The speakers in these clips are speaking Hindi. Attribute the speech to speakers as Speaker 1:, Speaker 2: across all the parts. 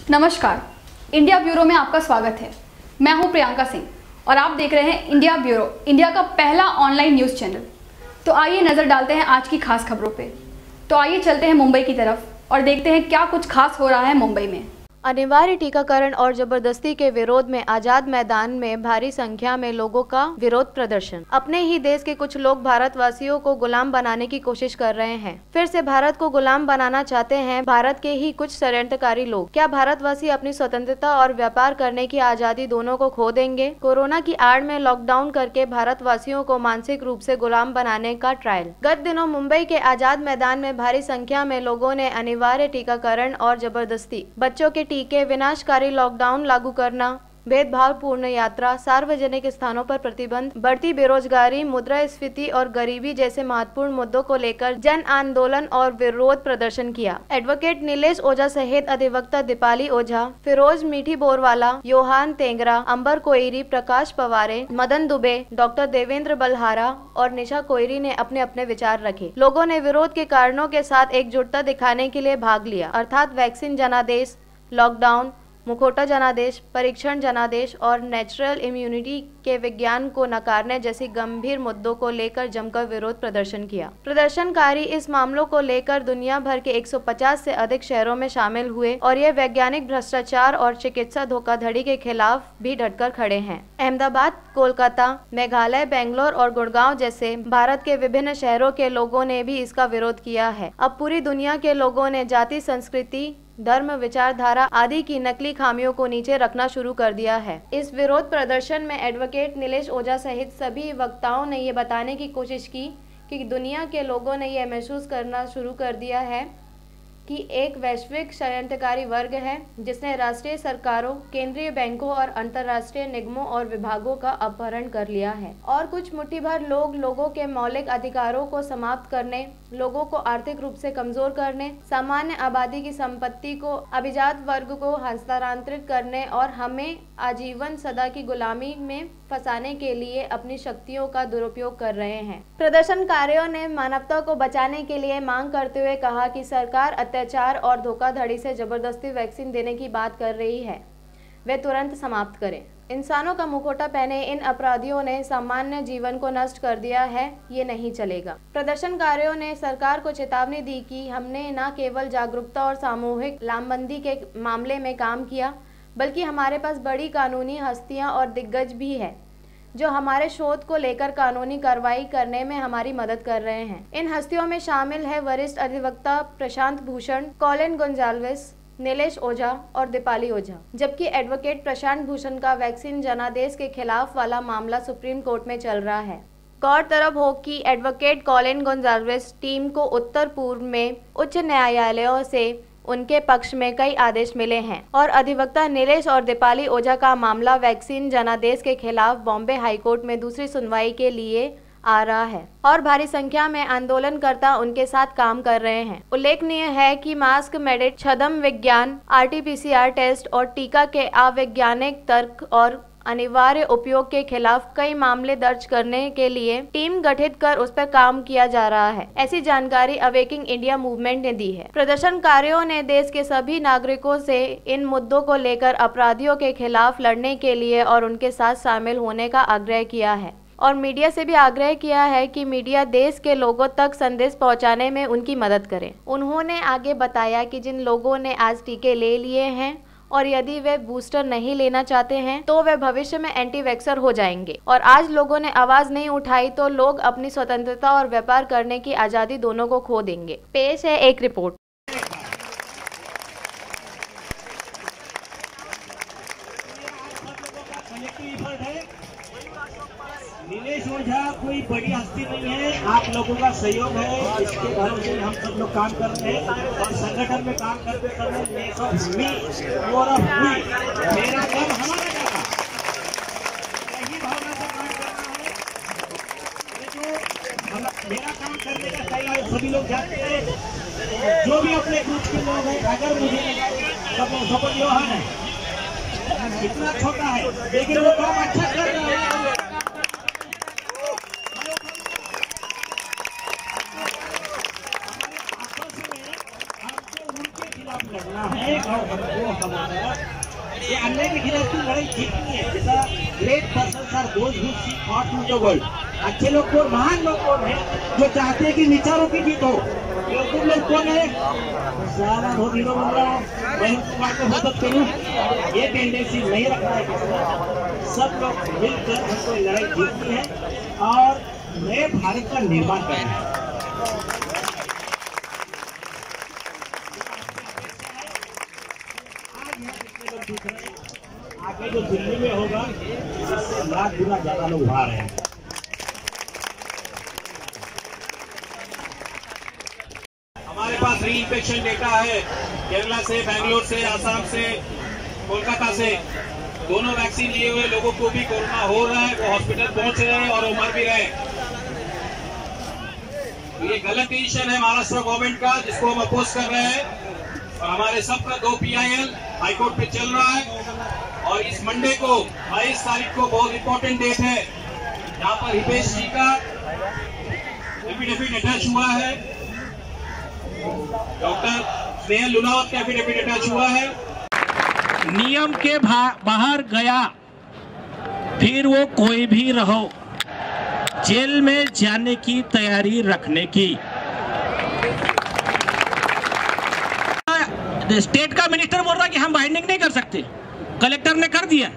Speaker 1: नमस्कार, इंडिया ब्यूरो में आपका स्वागत है। मैं हूं प्रियंका सिंह और आप देख रहे हैं इंडिया ब्यूरो, इंडिया का पहला ऑनलाइन न्यूज़ चैनल। तो आइए नज़र डालते हैं आज की खास खबरों पे। तो आइए चलते हैं मुंबई की तरफ और देखते हैं क्या कुछ खास हो रहा है मुंबई में।
Speaker 2: अनिवार्य टीकाकरण और जबरदस्ती के विरोध में आजाद मैदान में भारी संख्या में लोगों का विरोध प्रदर्शन। अपने ही देश के कुछ लोग भारतवासियों को गुलाम बनाने की कोशिश कर रहे हैं। फिर से भारत को गुलाम बनाना चाहते हैं भारत के ही कुछ षड्यंत्रकारी लोग। क्या भारतवासी अपनी स्वतंत्रता और व्यापार करने की आजादी दोनों को खो देंगे? कोरोना की आड़ में लॉकडाउन करके भारतवासियों को मानसिक रूप से गुलाम बनाने का ट्रायल। गत दिनों मुंबई के आजाद मैदान में भारी संख्या में लोगों ने अनिवार्य टीकाकरण और जबरदस्ती, बच्चों के टीके, विनाशकारी लॉकडाउन लागू करना, भेदभावपूर्ण यात्रा, सार्वजनिक स्थानों पर प्रतिबंध, बढ़ती बेरोजगारी, मुद्रास्फीति और गरीबी जैसे महत्वपूर्ण मुद्दों को लेकर जन आंदोलन और विरोध प्रदर्शन किया। एडवोकेट नीलेश ओझा सहित अधिवक्ता दीपाली ओझा, फिरोज मीठी बोरवाला, योहान तेंगरा, अंबर कोइरी, प्रकाश पवारे, मदन दुबे, डॉक्टर देवेंद्र बलहारा और निशा कोइरी ने अपने अपने विचार रखे। लोगों ने विरोध के कारणों के साथ एकजुटता दिखाने के लिए भाग लिया, अर्थात वैक्सीन जनादेश, लॉकडाउन, मुखौटा जनादेश, परीक्षण जनादेश और नेचुरल इम्यूनिटी के विज्ञान को नकारने जैसी गंभीर मुद्दों को लेकर जमकर विरोध प्रदर्शन किया। प्रदर्शनकारी इस मामलों को लेकर दुनिया भर के 150 से अधिक शहरों में शामिल हुए और ये वैज्ञानिक भ्रष्टाचार और चिकित्सा धोखाधड़ी के खिलाफ भी डटकर खड़े हैं। अहमदाबाद, कोलकाता, मेघालय, बेंगलोर और गुड़गांव जैसे भारत के विभिन्न शहरों के लोगों ने भी इसका विरोध किया है। अब पूरी दुनिया के लोगों ने जाति, संस्कृति, धर्म, विचारधारा आदि की नकली खामियों को नीचे रखना शुरू कर दिया है। इस विरोध प्रदर्शन में एडवोकेट नीलेश ओझा सहित सभी वक्ताओं ने ये बताने की कोशिश की कि दुनिया के लोगों ने यह महसूस करना शुरू कर दिया है कि एक वैश्विक षड्यंत्रकारी वर्ग है जिसने राष्ट्रीय सरकारों, केंद्रीय बैंकों और अंतर्राष्ट्रीय निगमों और विभागों का अपहरण कर लिया है और कुछ मुट्ठी भर लोग लोगों के मौलिक अधिकारों को समाप्त करने, लोगों को आर्थिक रूप से कमजोर करने, सामान्य आबादी की संपत्ति को अभिजात वर्ग को हस्तांतरित करने और हमें आजीवन सदा की गुलामी में फंसाने के लिए अपनी शक्तियों का दुरुपयोग कर रहे हैं। प्रदर्शनकारियों ने मानवता को बचाने के लिए मांग करते हुए कहा कि सरकार अत्याचार और धोखाधड़ी से जबरदस्ती वैक्सीन देने की बात कर रही है, वे तुरंत समाप्त करें। इंसानों का मुखौटा पहने इन अपराधियों ने सामान्य जीवन को नष्ट कर दिया है, ये नहीं चलेगा। प्रदर्शनकारियों ने सरकार को चेतावनी दी कि हमने न केवल जागरूकता और सामूहिक लामबंदी के मामले में काम किया, बल्कि हमारे पास बड़ी कानूनी हस्तियां और दिग्गज भी हैं जो हमारे शोध को लेकर कानूनी कार्रवाई करने में हमारी मदद कर रहे हैं। इन हस्तियों में शामिल है वरिष्ठ अधिवक्ता प्रशांत भूषण, कॉलिन गोंजाल्वेस, नीलेश ओझा और दीपाली ओझा। जबकि एडवोकेट प्रशांत भूषण का वैक्सीन जनादेश के खिलाफ वाला मामला सुप्रीम कोर्ट में चल रहा है। गौरतलब हो कि एडवोकेट कॉलिन गोंजाल्वेस टीम को उत्तर पूर्व में उच्च न्यायालयों से उनके पक्ष में कई आदेश मिले हैं और अधिवक्ता नीलेश और दीपाली ओझा का मामला वैक्सीन जनादेश के खिलाफ बॉम्बे हाईकोर्ट में दूसरी सुनवाई के लिए आ रहा है और भारी संख्या में आंदोलनकर्ता उनके साथ काम कर रहे हैं। उल्लेखनीय है कि मास्क मैंडेट, छद्म विज्ञान, RT-PCR टेस्ट और टीका के अवैज्ञानिक तर्क और अनिवार्य उपयोग के खिलाफ कई मामले दर्ज करने के लिए टीम गठित कर उस पर काम किया जा रहा है। ऐसी जानकारी अवेकिंग इंडिया मूवमेंट ने दी है। प्रदर्शनकारियों ने देश के सभी नागरिकों से इन मुद्दों को लेकर अपराधियों के खिलाफ लड़ने के लिए और उनके साथ शामिल होने का आग्रह किया है और मीडिया से भी आग्रह किया है कि मीडिया देश के लोगों तक संदेश पहुंचाने में उनकी मदद करे। उन्होंने आगे बताया कि जिन लोगों ने आज टीके ले लिए हैं और यदि वे बूस्टर नहीं लेना चाहते हैं तो वे भविष्य में एंटी वैक्सर हो जाएंगे और आज लोगों ने आवाज नहीं उठाई तो लोग अपनी स्वतंत्रता और व्यापार करने की आजादी दोनों को खो देंगे। पेश है एक रिपोर्ट।
Speaker 3: नीलेश ओझा कोई बड़ी हस्ती नहीं है, आप लोगों का सहयोग है, इसके भरोसे हम सब लोग काम कर रहे हैं और संगठन में काम करते समय मेरा काम हमारा काम यही भावना से काम करना है। ये जो मेरा काम करने का तैयार सभी लोग जानते हैं, जो भी अपने ग्रुप के लोग हैं, अगर मुझे सपोर्ट योहान है, इतना छोटा है लेकिन वो काम अच्छा कर रहा है। लड़ना है और हमको हमारा ये अन्याय के खिलाफ की लड़ाई जीतनी है। जैसा great persons are those who seek God to the world. अच्छे लोग कौन, महान लोग कौन है जो चाहते हैं कि विचारों की जीत हो। बेवकूफ लोग कौन है, सारा बहुत हीरो बन रहा हूँ, मैं हो सकते हूँ, ये टेंडेंसी नहीं रखना है किसी। सब लोग मिलकर हमको लड़ाई जीतनी है और नए भारत का निर्माण करना है। आगे जो दिल्ली में होगा इससे लाख गुना ज्यादा लोग उभा रहे हैं। हमारे पास री इन्फेक्शन डेटा है केरला से, बैंगलोर से, आसाम से, कोलकाता से। दोनों वैक्सीन लिए हुए लोगों को भी कोरोना हो रहा है, वो हॉस्पिटल पहुंच रहे हैं और वो मर भी रहे हैं। तो ये गलत डिसीजन है महाराष्ट्र गवर्नमेंट का, जिसको हम अपोज कर रहे हैं। और हमारे सबका 2 PIL हाईकोर्ट पे चल रहा है और इस मंडे को 22 तारीख को बहुत इंपॉर्टेंट डेट है, जहां पर हितेश जी का एफिडेविट अटैच हुआ है, डॉक्टर स्नेहल लुनावत का एफिडेविट अटैच हुआ है।
Speaker 4: नियम के बाहर गया फिर वो कोई भी रहो, जेल में जाने की तैयारी रखने की। स्टेट का मिनिस्टर बोल रहा कि हम बाइंडिंग नहीं कर सकते, कलेक्टर ने कर दिया।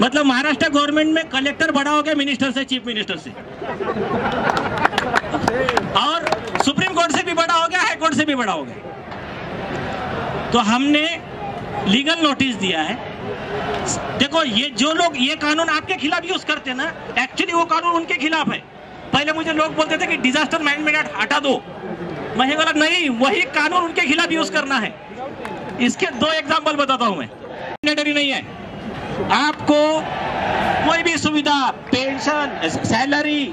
Speaker 4: मतलब महाराष्ट्र गवर्नमेंट में कलेक्टर बड़ा हो गया मिनिस्टर से, चीफ मिनिस्टर से, और सुप्रीम कोर्ट से भी बड़ा हो गया, हाई कोर्ट से भी बड़ा हो गया। तो हमने लीगल नोटिस दिया है। देखो, ये जो लोग ये कानून आपके खिलाफ यूज करते हैं ना, एक्चुअली वो कानून उनके खिलाफ है। पहले मुझे लोग बोलते थे कि डिजास्टर मैनेजमेंट एक्ट हटा दो, मैं बोला नहीं, वही कानून उनके खिलाफ यूज करना है। इसके 2 एग्जांपल बताता हूं मैं। मैंडेटरी नहीं है, आपको कोई भी सुविधा, पेंशन, सैलरी,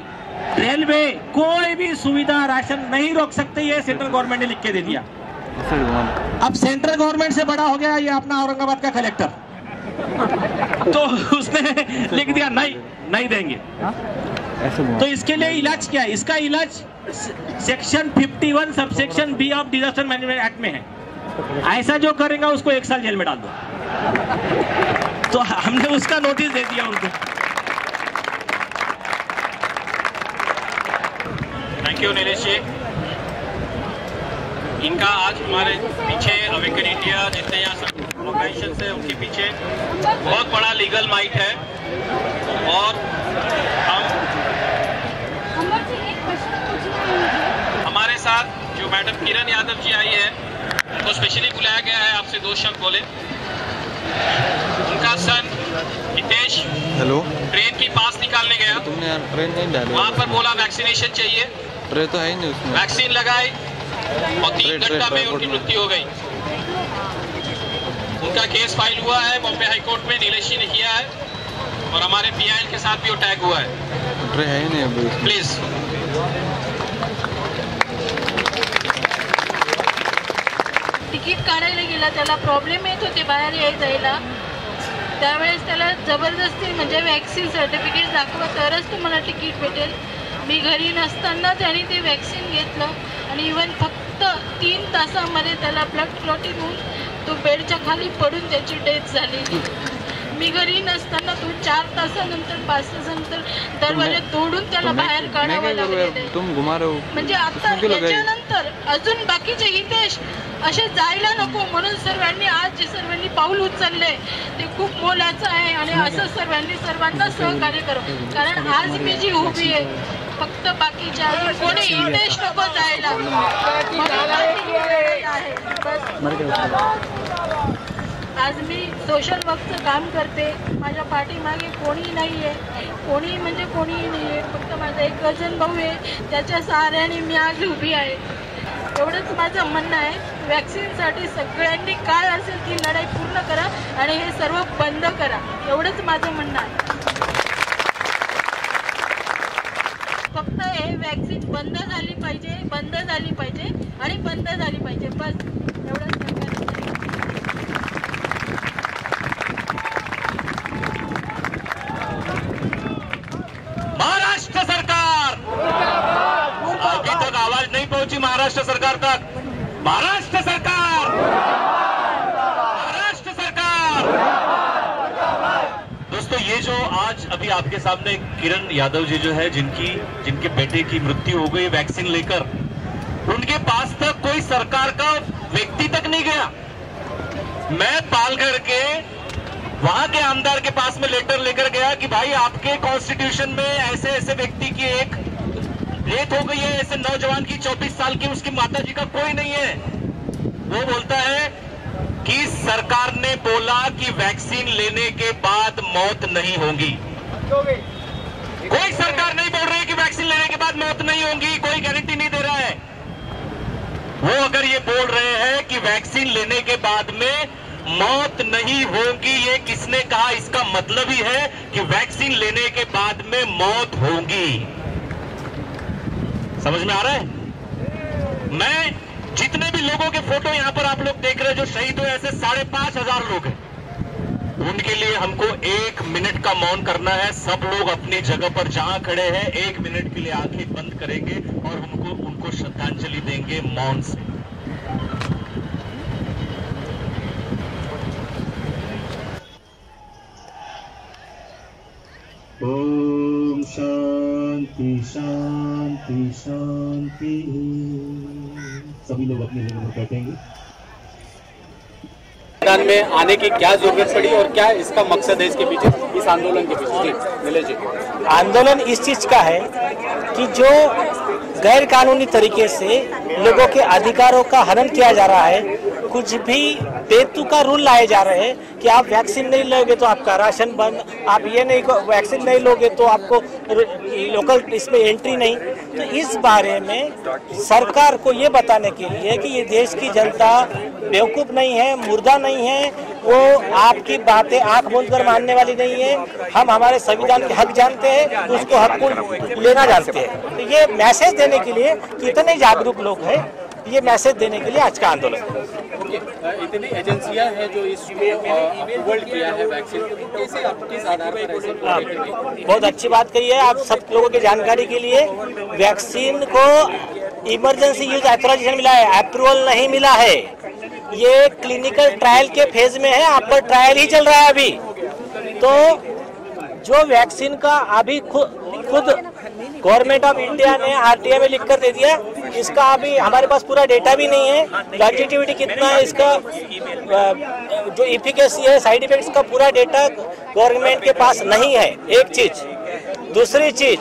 Speaker 4: रेलवे, कोई भी सुविधा, राशन नहीं रोक सकते, ये सेंट्रल गवर्नमेंट ने लिख के दे दिया। अब सेंट्रल गवर्नमेंट से बड़ा हो गया ये अपना औरंगाबाद का कलेक्टर, तो उसने लिख दिया नहीं देंगे। तो इसके लिए इलाज क्या है? इसका इलाज section 51 subsection B of disaster management act में है। ऐसा जो करेगा उसको 1 साल जेल में डाल दो। तो हमने उसका नोटिस दे दिया उनको।
Speaker 5: थैंक यू नीलेश जी। इनका आज हमारे पीछे अवेकन इंडिया जितने यहाँ सब ऑर्गेनाइजेशन है उनके पीछे बहुत बड़ा लीगल माइट है। और हमारे साथ जो मैडम किरण यादव जी आई है उनको स्पेशली बुलाया गया है, आपसे 2 शब्द बोले। उनका सन हितेश ट्रेन की पास निकालने गया,
Speaker 6: तुमने ट्रेन नहीं डाला,
Speaker 5: वहाँ पर बोला वैक्सीनेशन चाहिए,
Speaker 6: ट्रेन तो है ही नहीं उसमें।
Speaker 5: वैक्सीन लगाई और 3 घंटा में उनकी मृत्यु हो गई। उनका केस फाइल हुआ है बॉम्बे हाई कोर्ट में, नीलेश जी ने किया है और हमारे PIL के साथ भी वो टैग हुआ है।
Speaker 6: ट्रेन है ही नहीं अभी।
Speaker 5: प्लीज
Speaker 7: तिकीट काढायला गेला, त्याला प्रॉब्लेम येत होते बाहेर जायला। त्यावेळेस त्याला जबरदस्ती म्हणजे वॅक्सिन सर्टिफिकेट दाखवा तरच तुम्हाला तिकीट भेटेल। मी घरी नसताना त्याने ते वॅक्सिन घेतलं आणि इवन फक्त 3 तासामध्ये त्याला ब्लड क्लॉटिंग होऊन तो बेडच्या खाली पडून त्याची डेथ झाली। मी घरी नसताना तो 4 तासानंतर 5 तासानंतर दरवाजा तोडून त्याला बाहेर काढावं लागले। म्हणजे आता याच्यानंतर अजून बाकीचे हितेश असे जायला नको म्हणून सर्वांनी आज जे सर्वांनी पाऊल उचलले ते खूप मोलाचं आहे आणि असं सर्वांना सहकार्य करू। कारण आज मी जी उभी आहे फक्त बाकीच्या कोणी हितेश नको जायला आज मी सोशल वर्कचं काम करते। माझ्या पाठीमागे कोणी नाही आहे, कोणी म्हणजे कोणीही नाही आहे, फक्त माझा एक कझन भाऊ आहे, त्याच्या सहाऱ्याने मी आज उभी आहे। एवढंच माझं म्हणणं आहे। वॅक्सिनसाठी सगळ्यांनी काय असेल ती लढाई पूर्ण करा आणि हे सर्व बंद करा, एवढंच माझं म्हणणं आहे। फक्त हे वॅक्सिन बंद झाली पाहिजे, बंद झाली पाहिजे आणि बंद झाली पाहिजे, बस एवढंच।
Speaker 5: महाराष्ट्र सरकार, अभी तक आवाज नहीं पहुंची महाराष्ट्र सरकार तक। महाराष्ट्र सरकार, महाराष्ट्र सरकार। दोस्तों, ये जो आज अभी आपके सामने किरण यादव जी जो है, जिनके बेटे की मृत्यु हो गई वैक्सीन लेकर, उनके पास तक कोई सरकार का व्यक्ति तक नहीं गया। मैं पालघर के वहां के आमदार के पास में लेटर लेकर गया कि भाई आपके कॉन्स्टिट्यूशन में ऐसे ऐसे व्यक्ति की एक डेथ हो गई है, ऐसे नौजवान की 24 साल की, उसकी माता जी का कोई नहीं है। वो बोलता है कि सरकार ने बोला कि वैक्सीन लेने के बाद मौत नहीं होगी। कोई सरकार नहीं बोल रही कि वैक्सीन लेने के बाद मौत नहीं होगी, कोई गारंटी नहीं दे रहा है। वो अगर ये बोल रहे हैं कि वैक्सीन लेने के बाद में मौत नहीं होगी, ये किसने कहा? इसका मतलब ही है कि वैक्सीन लेने के बाद में मौत होगी। समझ में आ रहा है? मैं जितने भी लोगों के फोटो यहां पर आप लोग देख रहे हैं जो शहीद हुए, ऐसे 5,500 लोग हैं। उनके लिए हमको 1 मिनट का मौन करना है। सब लोग अपनी जगह पर जहां खड़े हैं 1 मिनट के लिए आंखें बंद करेंगे और उनको श्रद्धांजलि देंगे मौन से।
Speaker 3: ओम शांति शांति शांति। सभी लोग अपनी जगह पर बैठेंगे।
Speaker 8: मैदान में आने की क्या जरूरत पड़ी और क्या इसका मकसद है इसके पीछे, इस आंदोलन के पीछे? जी नीलेश जी।
Speaker 9: आंदोलन इस चीज का है कि जो गैर कानूनी तरीके से लोगों के अधिकारों का हनन किया जा रहा है, कुछ भी बेतुका रूल लाए जा रहे हैं कि आप वैक्सीन नहीं लोगे तो आपका राशन बंद, आप ये नहीं वैक्सीन नहीं लोगे तो आपको लोकल इसमें एंट्री नहीं। तो इस बारे में सरकार को ये बताने के लिए कि ये देश की जनता बेवकूफ़ नहीं है, मुर्दा नहीं है, वो आपकी बातें आंख मूंद कर मानने वाली नहीं है। हम हमारे संविधान के हक जानते हैं, उसको हक को लेना जानते हैं। तो ये मैसेज देने के लिए कितने जागरूक लोग हैं, ये मैसेज देने के लिए आज का आंदोलन।
Speaker 8: इतनी एजेंसियां हैं जो इसको वर्ल्ड किया है वैक्सीन, कैसे आप किस आधार पर ऐसे?
Speaker 9: बहुत अच्छी बात कही है। आप सब लोगों की जानकारी के लिए, वैक्सीन को इमरजेंसी यूज ऑथराइजेशन मिला है, अप्रूवल नहीं मिला है। ये क्लिनिकल ट्रायल के फेज में है, आप पर ट्रायल ही चल रहा है अभी। तो जो वैक्सीन का अभी खुद गवर्नमेंट ऑफ इंडिया ने आरटीआई में लिख कर दे दिया, इसका अभी हमारे पास पूरा डेटा भी नहीं है, लॉन्जिटिविटी कितना है इसका, जो इफिकेसी है, साइड इफेक्ट्स का पूरा डेटा गवर्नमेंट के पास नहीं है। एक चीज। दूसरी चीज,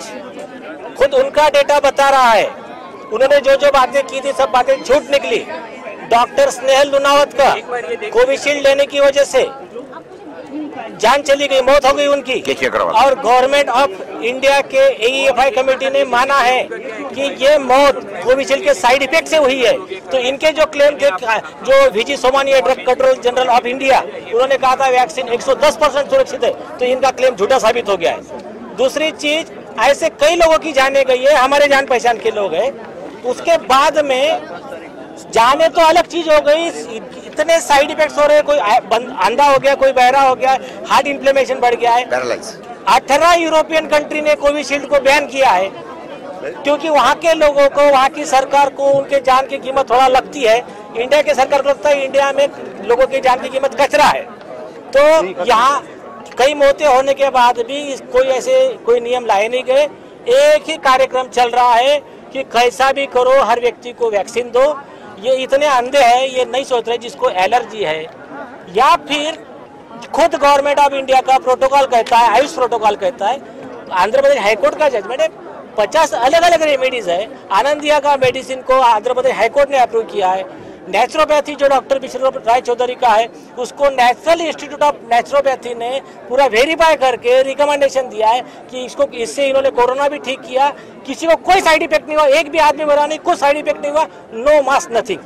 Speaker 9: खुद उनका डेटा बता रहा है, उन्होंने जो जो बातें की थी सब बातें झूठ निकली। डॉक्टर स्नेहल लुनावत का कोविशील्ड लेने की वजह से जान चली गई, मौत हो गई उनकी। और गवर्नमेंट ऑफ इंडिया के AEFI कमेटी ने माना है कि ये मौत कोविशील्ड के साइड इफेक्ट से हुई है। तो इनके जो क्लेम थे, जो VG Somani drug control general of India, उन्होंने कहा था वैक्सीन 110% सुरक्षित है, तो इनका क्लेम झूठा साबित हो गया है। दूसरी चीज, ऐसे कई लोगों की जाने गई है, हमारे जान पहचान के लोग हैं। उसके बाद में जाने तो अलग चीज हो गई, इतने साइड इफेक्ट्स हो रहे हैं, कोई अंधा हो गया, कोई बहरा हो गया, हार्ट इन्फ्लेमेशन बढ़ गया है। 18 यूरोपियन कंट्री ने कोविशील्ड को बैन किया है, क्योंकि वहाँ के लोगों को, वहाँ की सरकार को उनके जान की कीमत थोड़ा लगती है। इंडिया की सरकार को लगता है इंडिया में लोगों की जान की कीमत कचरा है। तो यहाँ कई मौतें होने के बाद भी कोई नियम लाए नहीं गए। एक ही कार्यक्रम चल रहा है कि कैसा भी करो हर व्यक्ति को वैक्सीन दो। ये इतने अंधे हैं, ये नहीं सोच रहे जिसको एलर्जी है, या फिर खुद गवर्नमेंट ऑफ इंडिया का प्रोटोकॉल कहता है, आयुष प्रोटोकॉल कहता है। आंध्र प्रदेश हाईकोर्ट का जजमेंट है, 50 अलग अलग रेमेडीज है। आनंदिया का मेडिसिन को आंध्र प्रदेश हाईकोर्ट ने अप्रूव किया है। नेचुरोपैथी जो डॉक्टर विश्व राय चौधरी का है, उसको नेशनल इंस्टीट्यूट ऑफ नेचुरोपैथी ने पूरा वेरीफाई करके रिकमेंडेशन दिया है कि इससे इन्होंने कोरोना भी ठीक किया, किसी को कोई साइड इफेक्ट नहीं हुआ, एक भी आदमी मरा नहीं, कोई साइड इफेक्ट नहीं हुआ, नो मास्क नथिंग।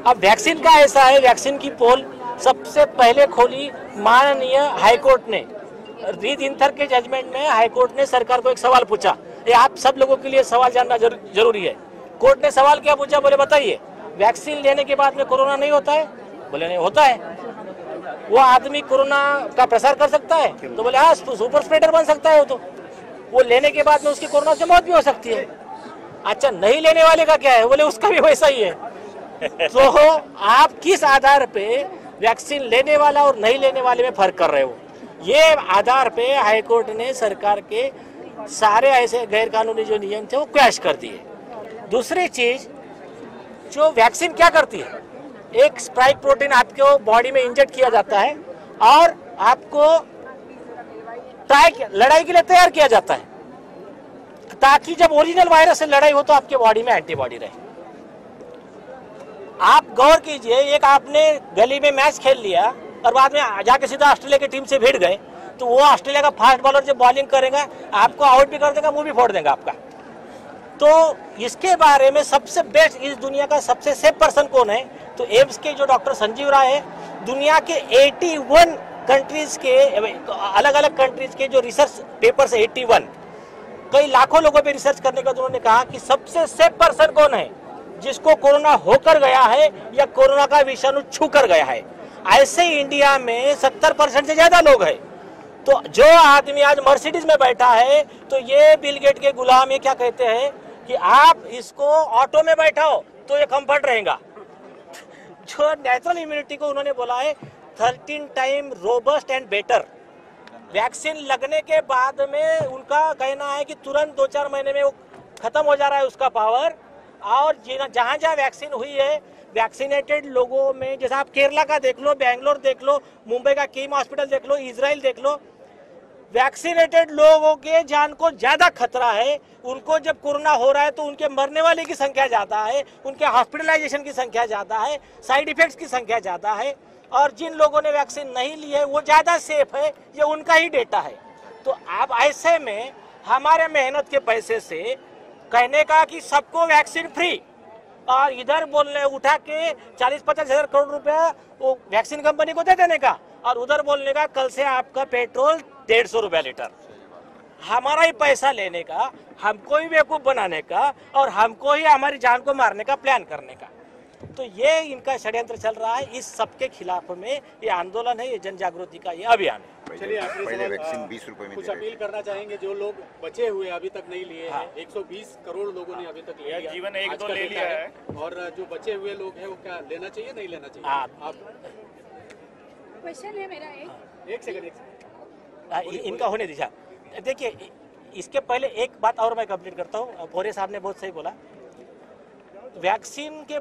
Speaker 9: अब वैक्सीन का ऐसा है, वैक्सीन की पोल सबसे पहले खोली माननीय हाईकोर्ट ने। री दिनकर के जजमेंट में हाईकोर्ट ने सरकार को एक सवाल पूछा, ये आप सब लोगों के लिए सवाल जानना जरूरी है। कोर्ट ने सवाल क्या पूछा, बोले बताइए वैक्सीन लेने के बाद में कोरोना नहीं होता है? बोले नहीं होता है। वो आदमी कोरोना का प्रसार कर सकता है? तो बोले हाँ, सुपर स्प्रेडर बन सकता है। वो लेने के बाद में उसकी कोरोना से मौत भी हो सकती है। अच्छा, नहीं लेने वाले का क्या है? बोले उसका भी वैसा ही है। तो आप किस आधार पे वैक्सीन लेने वाला और नहीं लेने वाले में फर्क कर रहे हो? ये आधार पे हाईकोर्ट ने सरकार के सारे ऐसे गैर कानूनी जो नियम थे वो क्रैश कर दिए। दूसरी चीज, जो वैक्सीन क्या करती है, एक स्पाइक प्रोटीन आपको बॉडी में इंजेक्ट किया जाता है और आपको लड़ाई के लिए तैयार किया जाता है ताकि जब ओरिजिनल वायरस से लड़ाई हो तो आपके बॉडी में एंटीबॉडी रहे। आप गौर कीजिए, एक आपने गली में मैच खेल लिया और बाद में जाके सीधा ऑस्ट्रेलिया की टीम से भिड़ गए, तो वो ऑस्ट्रेलिया का फास्ट बॉलर जब बॉलिंग करेगा आपको आउट भी कर देगा, मुंह भी फोड़ देगा आपका। तो इसके बारे में सबसे बेस्ट, इस दुनिया का सबसे सेफ पर्सन कौन है? तो एम्स के जो डॉक्टर संजीव राय है, दुनिया के 81 कंट्रीज के, अलग अलग कंट्रीज के जो रिसर्च पेपर्स 81, कई लाखों लोगों पे रिसर्च करने के बाद उन्होंने कहा कि सबसे सेफ पर्सन कौन है? जिसको कोरोना होकर गया है या कोरोना का विषाणु छू कर गया है। ऐसे इंडिया में 70% से ज्यादा लोग हैं। तो जो आदमी आज मर्सिडीज में बैठा है, तो ये बिल गेट के गुलाम ये क्या कहते हैं कि आप इसको ऑटो में बैठाओ तो ये कंफर्ट रहेगा। जो नेचुरल इम्यूनिटी को उन्होंने बोला है 13 time robust and better. Vaccine लगने के बाद में उनका कहना है कि तुरंत 2-4 महीने में वो खत्म हो जा रहा है उसका पावर। और जहाँ जहाँ वैक्सीन हुई है, वैक्सीनेटेड लोगों में, जैसे आप केरला का देख लो, बेंगलोर देख लो, मुंबई का किम हॉस्पिटल देख लो, इजराइल देख लो, वैक्सीनेटेड लोगों के जान को ज्यादा खतरा है। उनको जब कोरोना हो रहा है तो उनके मरने वाले की संख्या ज्यादा है, उनके हॉस्पिटलाइजेशन की संख्या ज्यादा है, साइड इफेक्ट्स की संख्या ज्यादा है। और जिन लोगों ने वैक्सीन नहीं ली है वो ज्यादा सेफ है, ये उनका ही डेटा है। तो आप ऐसे में हमारे मेहनत के पैसे से कहने का कि सबको वैक्सीन फ्री, और इधर बोलने उठा के 40-50 हजार करोड़ रुपया वो वैक्सीन कंपनी को दे देने का, और उधर बोलने का कल से आपका पेट्रोल 150 रुपया लीटर, हमारा ही पैसा लेने का, हमको ही बेवकूफ बनाने का और हमको ही हमारी जान को मारने का प्लान करने का। तो ये इनका षड्यंत्र चल रहा है। इस सबके खिलाफ में ये आंदोलन है, ये जन जागृति का ये अभियान है।
Speaker 10: चलिए, पहले वैक्सीन 20 रुपए में
Speaker 8: कुछ अपील करना चाहेंगे जो लोग बचे हुए अभी तक नहीं लिए हैं। 120 करोड़ लोगों ने अभी तक लिया, जीवन 1-2 ले लिया है, और जो बचे हुए लोग हैं वो क्या लेना चाहिए, नहीं लेना चाहिए? आप
Speaker 7: क्वेश्चन है मेरा
Speaker 8: एक सेकंड
Speaker 9: इनका होने दीजिए। देखिए, इसके पहले एक बात और मैं कंप्लीट करता हूँ। भोरे साहब ने बहुत सही बोला, वैक्सीन के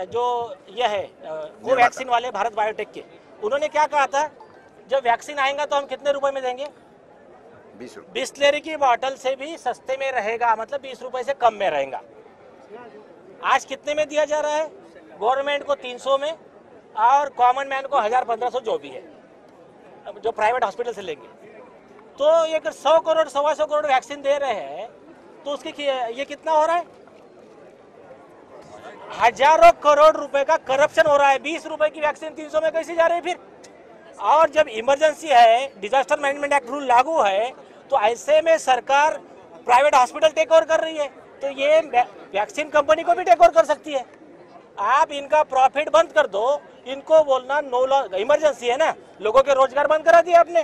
Speaker 9: जो ये है वो वैक्सीन वाले भारत बायोटेक के, उन्होंने क्या कहा था, जब वैक्सीन आएगा तो हम कितने रुपए में देंगे?
Speaker 10: 20 रुपए।
Speaker 9: बिस्लेरी की बोतल से भी सस्ते में रहेगा, मतलब 20 रुपए से कम में रहेगा। आज कितने में दिया जा रहा है? गवर्नमेंट को 300 में और कॉमन मैन को 1000-1500 जो भी है, जो प्राइवेट हॉस्पिटल से लेंगे। तो ये 100 करोड़ 125 करोड़ वैक्सीन दे रहे हैं तो उसकी ये कितना हो रहा है? हजारों करोड़ रुपए का करप्शन हो रहा है। 20 रुपए की वैक्सीन 300 में कैसे जा रही है फिर? और जब इमरजेंसी है, डिजास्टर मैनेजमेंट एक्ट रूल लागू है, तो ऐसे में सरकार प्राइवेट हॉस्पिटल टेक ओवर कर रही है, तो ये वैक्सीन कंपनी को भी टेक ओवर कर सकती है। आप इनका प्रॉफिट बंद कर दो, इनको बोलना नो लॉस, इमरजेंसी है ना, लोगों के रोजगार बंद करा दिए आपने,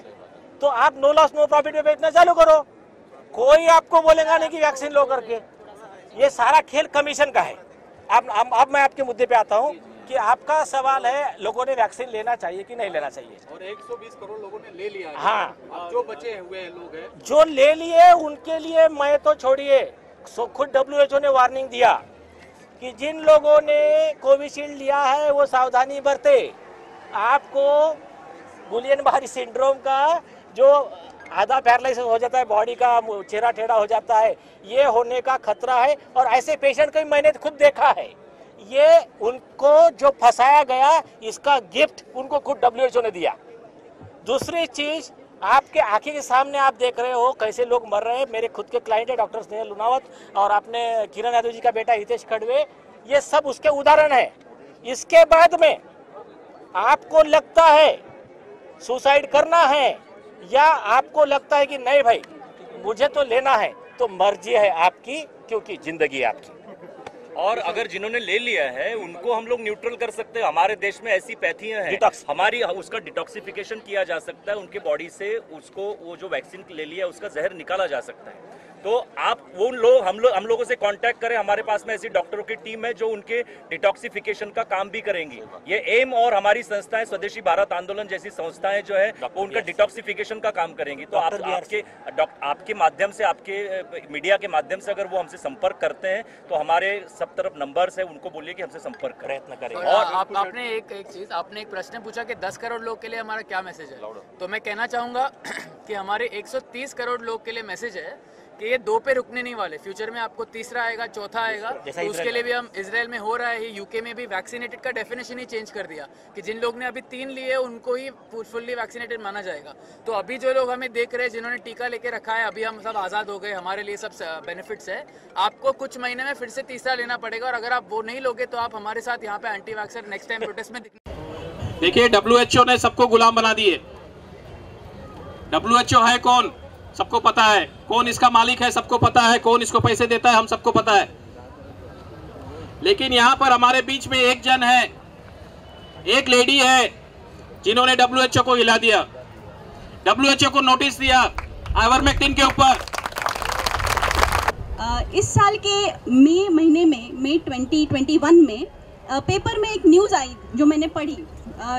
Speaker 9: तो आप नो लॉस नो प्रॉफिट में बेचना चालू करो। कोई आपको बोलेगा नहीं कि वैक्सीन लो करके। ये सारा खेल कमीशन का है। अब मैं आपके मुद्दे पे आता हूँ कि आपका सवाल है लोगों ने वैक्सीन लेना चाहिए कि नहीं लेना चाहिए,
Speaker 8: और 120 करोड़ लोगों ने ले लिया है।
Speaker 9: हाँ,
Speaker 8: जो बचे हुए लोग हैं,
Speaker 9: जो ले लिए उनके लिए मैं तो छोड़िए, खुद WHO ने वार्निंग दिया कि जिन लोगों ने कोविशील्ड लिया है वो सावधानी बरते। आपको गुलियन बारी सिंड्रोम का जो आधा पैरालिसिस हो जाता है, बॉडी का चेहरा टेढ़ा हो जाता है, ये होने का खतरा है। और ऐसे पेशेंट को मैंने खुद देखा है। ये उनको जो फंसाया गया, इसका गिफ्ट उनको खुद WHO ने दिया। दूसरी चीज, आपके आंखें के सामने आप देख रहे हो कैसे लोग मर रहे हैं। मेरे खुद के क्लाइंट है डॉक्टर स्नेहल लुनावत, और आपने किरण यादव जी का बेटा हितेश खड़वे, ये सब उसके उदाहरण है। इसके बाद में आपको लगता है सुसाइड करना है, या आपको लगता है कि नहीं भाई मुझे तो लेना है, तो मर्जी है आपकी, क्योंकि जिंदगी है आपकी।
Speaker 5: और अगर जिन्होंने ले लिया है उनको हम लोग न्यूट्रल कर सकते हैं। हमारे देश में ऐसी पैथियां हैं, हमारी उसका डिटॉक्सिफिकेशन किया जा सकता है, उनके बॉडी से उसको वो जो वैक्सीन ले लिया उसका जहर निकाला जा सकता है।
Speaker 11: तो आप वो लोग हम लोगों से कांटेक्ट करें। हमारे पास में ऐसी डॉक्टरों की टीम है जो उनके डिटॉक्सिफिकेशन का काम भी करेंगी। ये एम और हमारी संस्थाएं स्वदेशी भारत आंदोलन जैसी संस्थाएं जो है वो उनका डिटॉक्सिफिकेशन का काम करेंगी। तो आपके माध्यम से, आपके मीडिया के माध्यम से अगर वो हमसे संपर्क करते हैं तो हमारे सब तरफ नंबर्स है, उनको बोलिए कि हमसे संपर्क प्रयत्न करें।
Speaker 12: और आपने एक प्रश्न पूछा कि 10 करोड़ लोग के लिए हमारा क्या मैसेज है, तो मैं कहना चाहूंगा कि हमारे 130 करोड़ लोग के लिए मैसेज है कि ये 2 पे रुकने नहीं वाले। फ्यूचर में आपको तीसरा आएगा, चौथा आएगा। तो उसके लिए भी हम, इजराइल में हो रहा है, यूके में भी वैक्सीनेटेड का डेफिनेशन ही चेंज कर दिया कि जिन लोग ने अभी 3 लिए उनको ही फुल्ली वैक्सीनेटेड माना जाएगा। तो अभी जो लोग हमें देख रहे हैं जिन्होंने टीका लेके रखा है, अभी हम सब आज़ाद हो गए, हमारे लिए सब बेनिफिट्स है। आपको कुछ महीने में फिर से तीसरा लेना पड़ेगा, और अगर आप वो नहीं लोगे तो आप हमारे साथ यहाँ पे anti vaxxer next time protest में
Speaker 4: देखिए, WHO ने सबको गुलाम बना दिए। WHO है कौन, सबको पता है। कौन इसका मालिक है, सबको पता है। कौन इसको पैसे देता है, हम सबको पता है। लेकिन यहाँ पर हमारे बीच में एक जन है, एक लेडी है जिन्होंने WHO को हिला दिया, WHO को नोटिस दिया आइवरमेक्टिन के ऊपर।
Speaker 13: इस साल के मई 2021 में पेपर में एक न्यूज़ आई जो मैंने पढ़ी।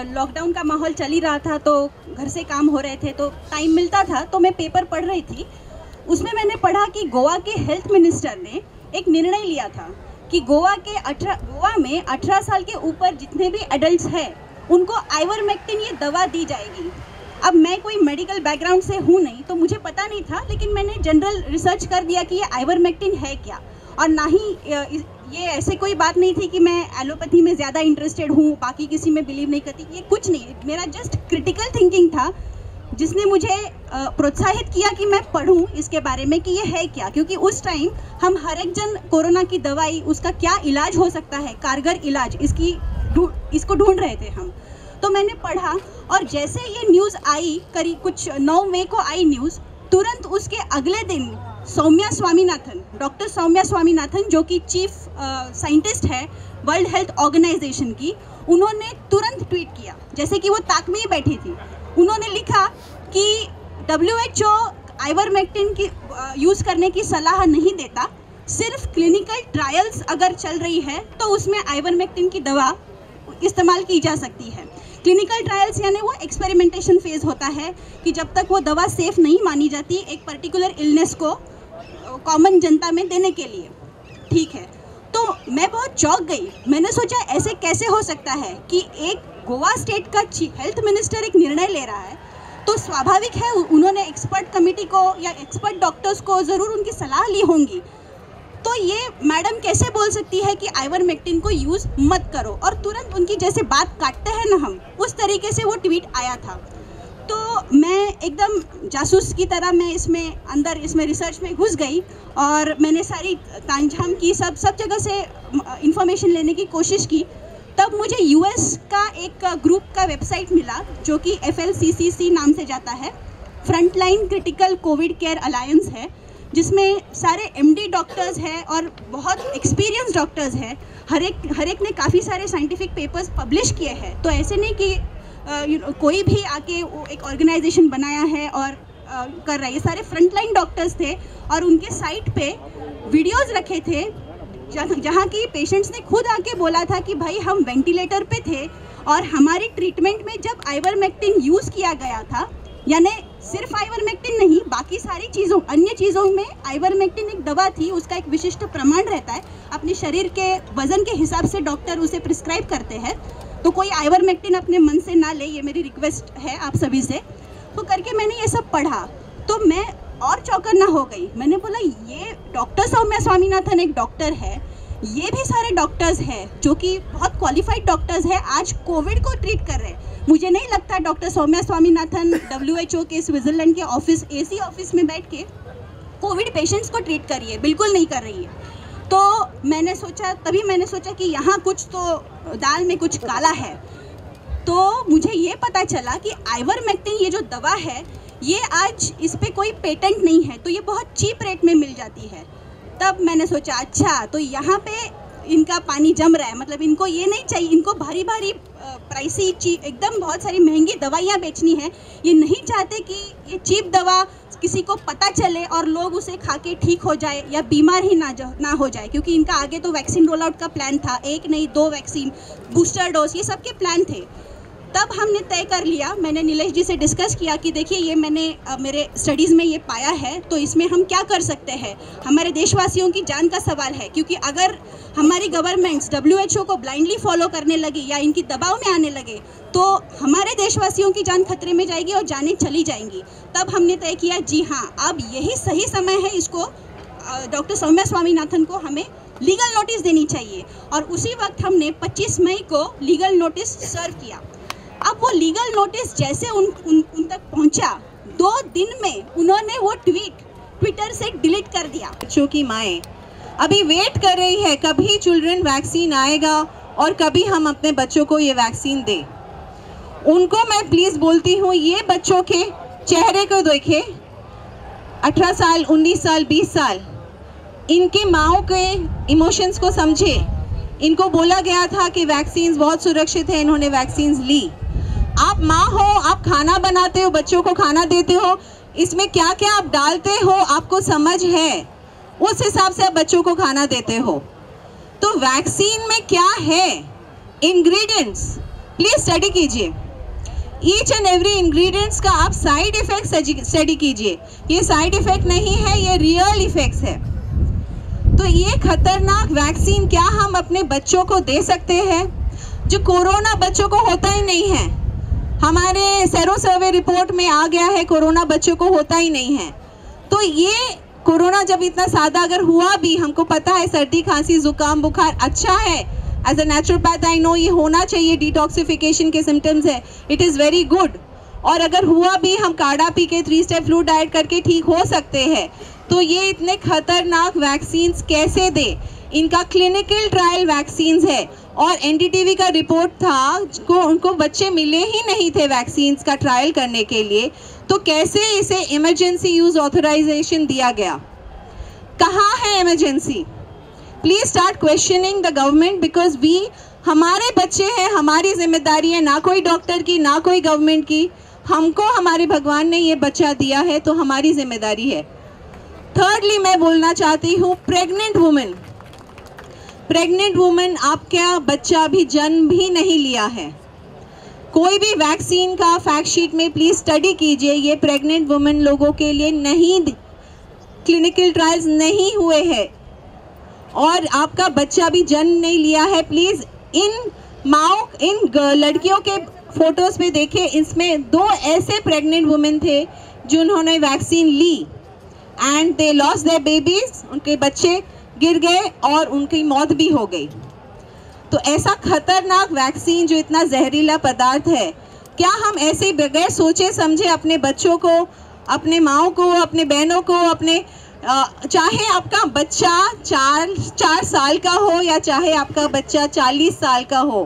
Speaker 13: लॉकडाउन का माहौल चल ही रहा था, तो घर से काम हो रहे थे, तो टाइम मिलता था, तो मैं पेपर पढ़ रही थी। उसमें मैंने पढ़ा कि गोवा के हेल्थ मिनिस्टर ने एक निर्णय लिया था कि गोवा में 18 साल के ऊपर जितने भी एडल्ट्स हैं उनको आइवरमेक्टिन ये दवा दी जाएगी। अब मैं कोई मेडिकल बैकग्राउंड से हूँ नहीं, तो मुझे पता नहीं था, लेकिन मैंने जनरल रिसर्च कर दिया कि ये आइवरमेक्टिन है क्या। और ना ही ये ऐसे कोई बात नहीं थी कि मैं एलोपैथी में ज़्यादा इंटरेस्टेड हूँ, बाकी किसी में बिलीव नहीं करती, ये कुछ नहीं। मेरा जस्ट क्रिटिकल थिंकिंग था जिसने मुझे प्रोत्साहित किया कि मैं पढ़ूँ इसके बारे में कि ये है क्या। क्योंकि उस टाइम हम हर एक जन कोरोना की दवाई, उसका क्या इलाज हो सकता है, कारगर इलाज, इसको ढूंढ रहे थे हम। तो मैंने पढ़ा, और जैसे ये न्यूज़ आई, करीब कुछ 9 मई को आई न्यूज़, तुरंत उसके अगले दिन सौम्या स्वामीनाथन, डॉक्टर सौम्या स्वामीनाथन, जो कि चीफ साइंटिस्ट है वर्ल्ड हेल्थ ऑर्गेनाइजेशन की, उन्होंने तुरंत ट्वीट किया, जैसे कि वो ताक में ही बैठी थी। उन्होंने लिखा कि WHO आइवरमेक्टिन की यूज़ करने की सलाह नहीं देता, सिर्फ क्लिनिकल ट्रायल्स अगर चल रही है तो उसमें आइवरमेक्टिन की दवा इस्तेमाल की जा सकती है। क्लिनिकल ट्रायल्स यानी वो एक्सपेरिमेंटेशन फेज़ होता है कि जब तक वो दवा सेफ़ नहीं मानी जाती एक पर्टिकुलर इलनेस को कॉमन जनता में देने के लिए, ठीक है। तो मैं बहुत चौंक गई। मैंने सोचा ऐसे कैसे हो सकता है कि एक गोवा स्टेट का हेल्थ मिनिस्टर एक निर्णय ले रहा है, तो स्वाभाविक है उन्होंने एक्सपर्ट कमेटी को या एक्सपर्ट डॉक्टर्स को ज़रूर उनकी सलाह ली होंगी। तो ये मैडम कैसे बोल सकती है कि आइवरमेक्टिन को यूज़ मत करो, और तुरंत उनकी जैसे बात काटते हैं ना हम, उस तरीके से वो ट्वीट आया था। तो मैं एकदम जासूस की तरह मैं इसमें रिसर्च में घुस गई, और मैंने सारी तामझाम की, सब जगह से इंफॉर्मेशन लेने की कोशिश की। तब मुझे US का एक ग्रुप का वेबसाइट मिला जो कि FLCCC नाम से जाता है, frontline critical Covid care alliance है, जिसमें सारे MD डॉक्टर्स हैं और बहुत एक्सपीरियंस डॉक्टर्स हैं। हर एक ने काफ़ी सारे साइंटिफिक पेपर्स पब्लिश किए हैं। तो ऐसे नहीं कि कोई भी आके एक ऑर्गेनाइजेशन बनाया है और कर रहा है। ये सारे फ्रंटलाइन डॉक्टर्स थे, और उनके साइट पे वीडियोस रखे थे जहाँ की पेशेंट्स ने खुद आके बोला था कि भाई हम वेंटिलेटर पे थे, और हमारी ट्रीटमेंट में जब आइवरमेक्टिन यूज़ किया गया था, यानी सिर्फ आइवरमेक्टिन नहीं, बाकी सारी चीज़ों, अन्य चीज़ों में आइवरमेक्टिन एक दवा थी, उसका एक विशिष्ट प्रमाण रहता है। अपने शरीर के वज़न के हिसाब से डॉक्टर उसे प्रिस्क्राइब करते हैं, तो कोई आइवरमेक्टिन अपने मन से ना ले, ये मेरी रिक्वेस्ट है आप सभी से। तो करके मैंने ये सब पढ़ा, तो मैं और चौकन्ना हो गई। मैंने बोला ये डॉक्टर सौम्या स्वामीनाथन एक डॉक्टर है, ये भी सारे डॉक्टर्स हैं जो कि बहुत क्वालिफाइड डॉक्टर्स हैं, आज कोविड को ट्रीट कर रहे हैं। मुझे नहीं लगता डॉक्टर सौम्या स्वामीनाथन WHO के स्विट्ज़रलैंड के AC ऑफिस में बैठ के कोविड पेशेंट्स को ट्रीट कर रही है, बिल्कुल नहीं कर रही है। तो तभी मैंने सोचा कि यहाँ कुछ तो दाल में कुछ काला है। तो मुझे ये पता चला कि आइवरमेक्टिन ये जो दवा है, ये आज इस पर कोई पेटेंट नहीं है, तो ये बहुत चीप रेट में मिल जाती है। तब मैंने सोचा अच्छा, तो यहाँ पे इनका पानी जम रहा है, मतलब इनको ये नहीं चाहिए, इनको भारी प्राइसी एकदम बहुत सारी महंगी दवाइयाँ बेचनी है। ये नहीं चाहते कि ये चीप दवा किसी को पता चले और लोग उसे खा के ठीक हो जाए या बीमार ही ना हो जाए, क्योंकि इनका आगे तो वैक्सीन रोल आउट का प्लान था, 1 नहीं 2 वैक्सीन, बूस्टर डोज, ये सब के प्लान थे। तब हमने तय कर लिया, मैंने नीलेश जी से डिस्कस किया कि देखिए ये मैंने मेरे स्टडीज़ में ये पाया है, तो इसमें हम क्या कर सकते हैं। हमारे देशवासियों की जान का सवाल है, क्योंकि अगर हमारी गवर्नमेंट्स WHO को ब्लाइंडली फॉलो करने लगी या इनकी दबाव में आने लगे तो हमारे देशवासियों की जान खतरे में जाएगी और जानें चली जाएंगी। तब हमने तय किया जी हाँ, अब यही सही समय है, इसको डॉक्टर सौम्या स्वामीनाथन को हमें लीगल नोटिस देनी चाहिए। और उसी वक्त हमने 25 मई को लीगल नोटिस सर्व किया। अब वो लीगल नोटिस जैसे उन तक पहुंचा, 2 दिन में उन्होंने वो ट्विटर से डिलीट कर दिया।
Speaker 14: बच्चों की माएँ अभी वेट कर रही है कभी चिल्ड्रन वैक्सीन आएगा और कभी हम अपने बच्चों को ये वैक्सीन दें। उनको मैं प्लीज़ बोलती हूँ, ये बच्चों के चेहरे को देखे, 18 साल 19 साल 20 साल, इनके माओ के इमोशंस को समझे। इनको बोला गया था कि वैक्सीन बहुत सुरक्षित है, इन्होंने वैक्सीन ली। आप माँ हो, आप खाना बनाते हो, बच्चों को खाना देते हो, इसमें क्या क्या आप डालते हो आपको समझ है, उस हिसाब से आप बच्चों को खाना देते हो। तो वैक्सीन में क्या है, इंग्रेडिएंट्स प्लीज स्टडी कीजिए। ईच एंड एवरी इंग्रेडिएंट्स का आप साइड इफेक्ट स्टडी कीजिए। ये साइड इफेक्ट नहीं है, ये रियल इफेक्ट्स है। तो ये खतरनाक वैक्सीन क्या हम अपने बच्चों को दे सकते हैं? जो कोरोना बच्चों को होता ही नहीं है, हमारे सेरो सर्वे रिपोर्ट में आ गया है, कोरोना बच्चों को होता ही नहीं है। तो ये कोरोना जब इतना सादा अगर हुआ भी, हमको पता है सर्दी खांसी जुकाम बुखार अच्छा है, as a naturopath I know ये होना चाहिए, डिटॉक्सिफिकेशन के सिम्टम्स है, इट इज़ वेरी गुड। और अगर हुआ भी, हम काढ़ा पी के 3 स्टेप फ्लू डाइट करके ठीक हो सकते हैं। तो ये इतने खतरनाक वैक्सीन्स कैसे दे? इनका क्लिनिकल ट्रायल वैक्सीन्स है और एनडीटीवी का रिपोर्ट था को उनको बच्चे मिले ही नहीं थे वैक्सीन्स का ट्रायल करने के लिए, तो कैसे इसे इमरजेंसी यूज ऑथराइजेशन दिया गया? कहाँ है emergency? Please start questioning the government, because हमारे बच्चे हैं, हमारी जिम्मेदारी है, ना कोई डॉक्टर की ना कोई गवर्नमेंट की। हमको हमारे भगवान ने ये बच्चा दिया है तो हमारी जिम्मेदारी है। थर्डली मैं बोलना चाहती हूँ, प्रेग्नेंट वुमेन, आपका बच्चा अभी जन्म भी नहीं लिया है, कोई भी वैक्सीन का फैक्ट शीट में प्लीज स्टडी कीजिए। ये प्रेग्नेंट वुमेन लोगों के लिए नहीं, क्लिनिकल ट्रायल्स नहीं हुए हैं और आपका बच्चा भी जन्म नहीं लिया है। प्लीज इन लड़कियों के फोटोज पे देखें, इसमें 2 ऐसे प्रेग्नेंट वुमेन थे जिन्होंने वैक्सीन ली and they lost their babies, उनके बच्चे गिर गए और उनकी मौत भी हो गई। तो ऐसा खतरनाक वैक्सीन जो इतना जहरीला पदार्थ है, क्या हम ऐसे बगैर सोचे समझे अपने बच्चों को, अपने माओ को, अपने बहनों को, अपने चाहे आपका बच्चा 4 साल का हो या चाहे आपका बच्चा 40 साल का हो,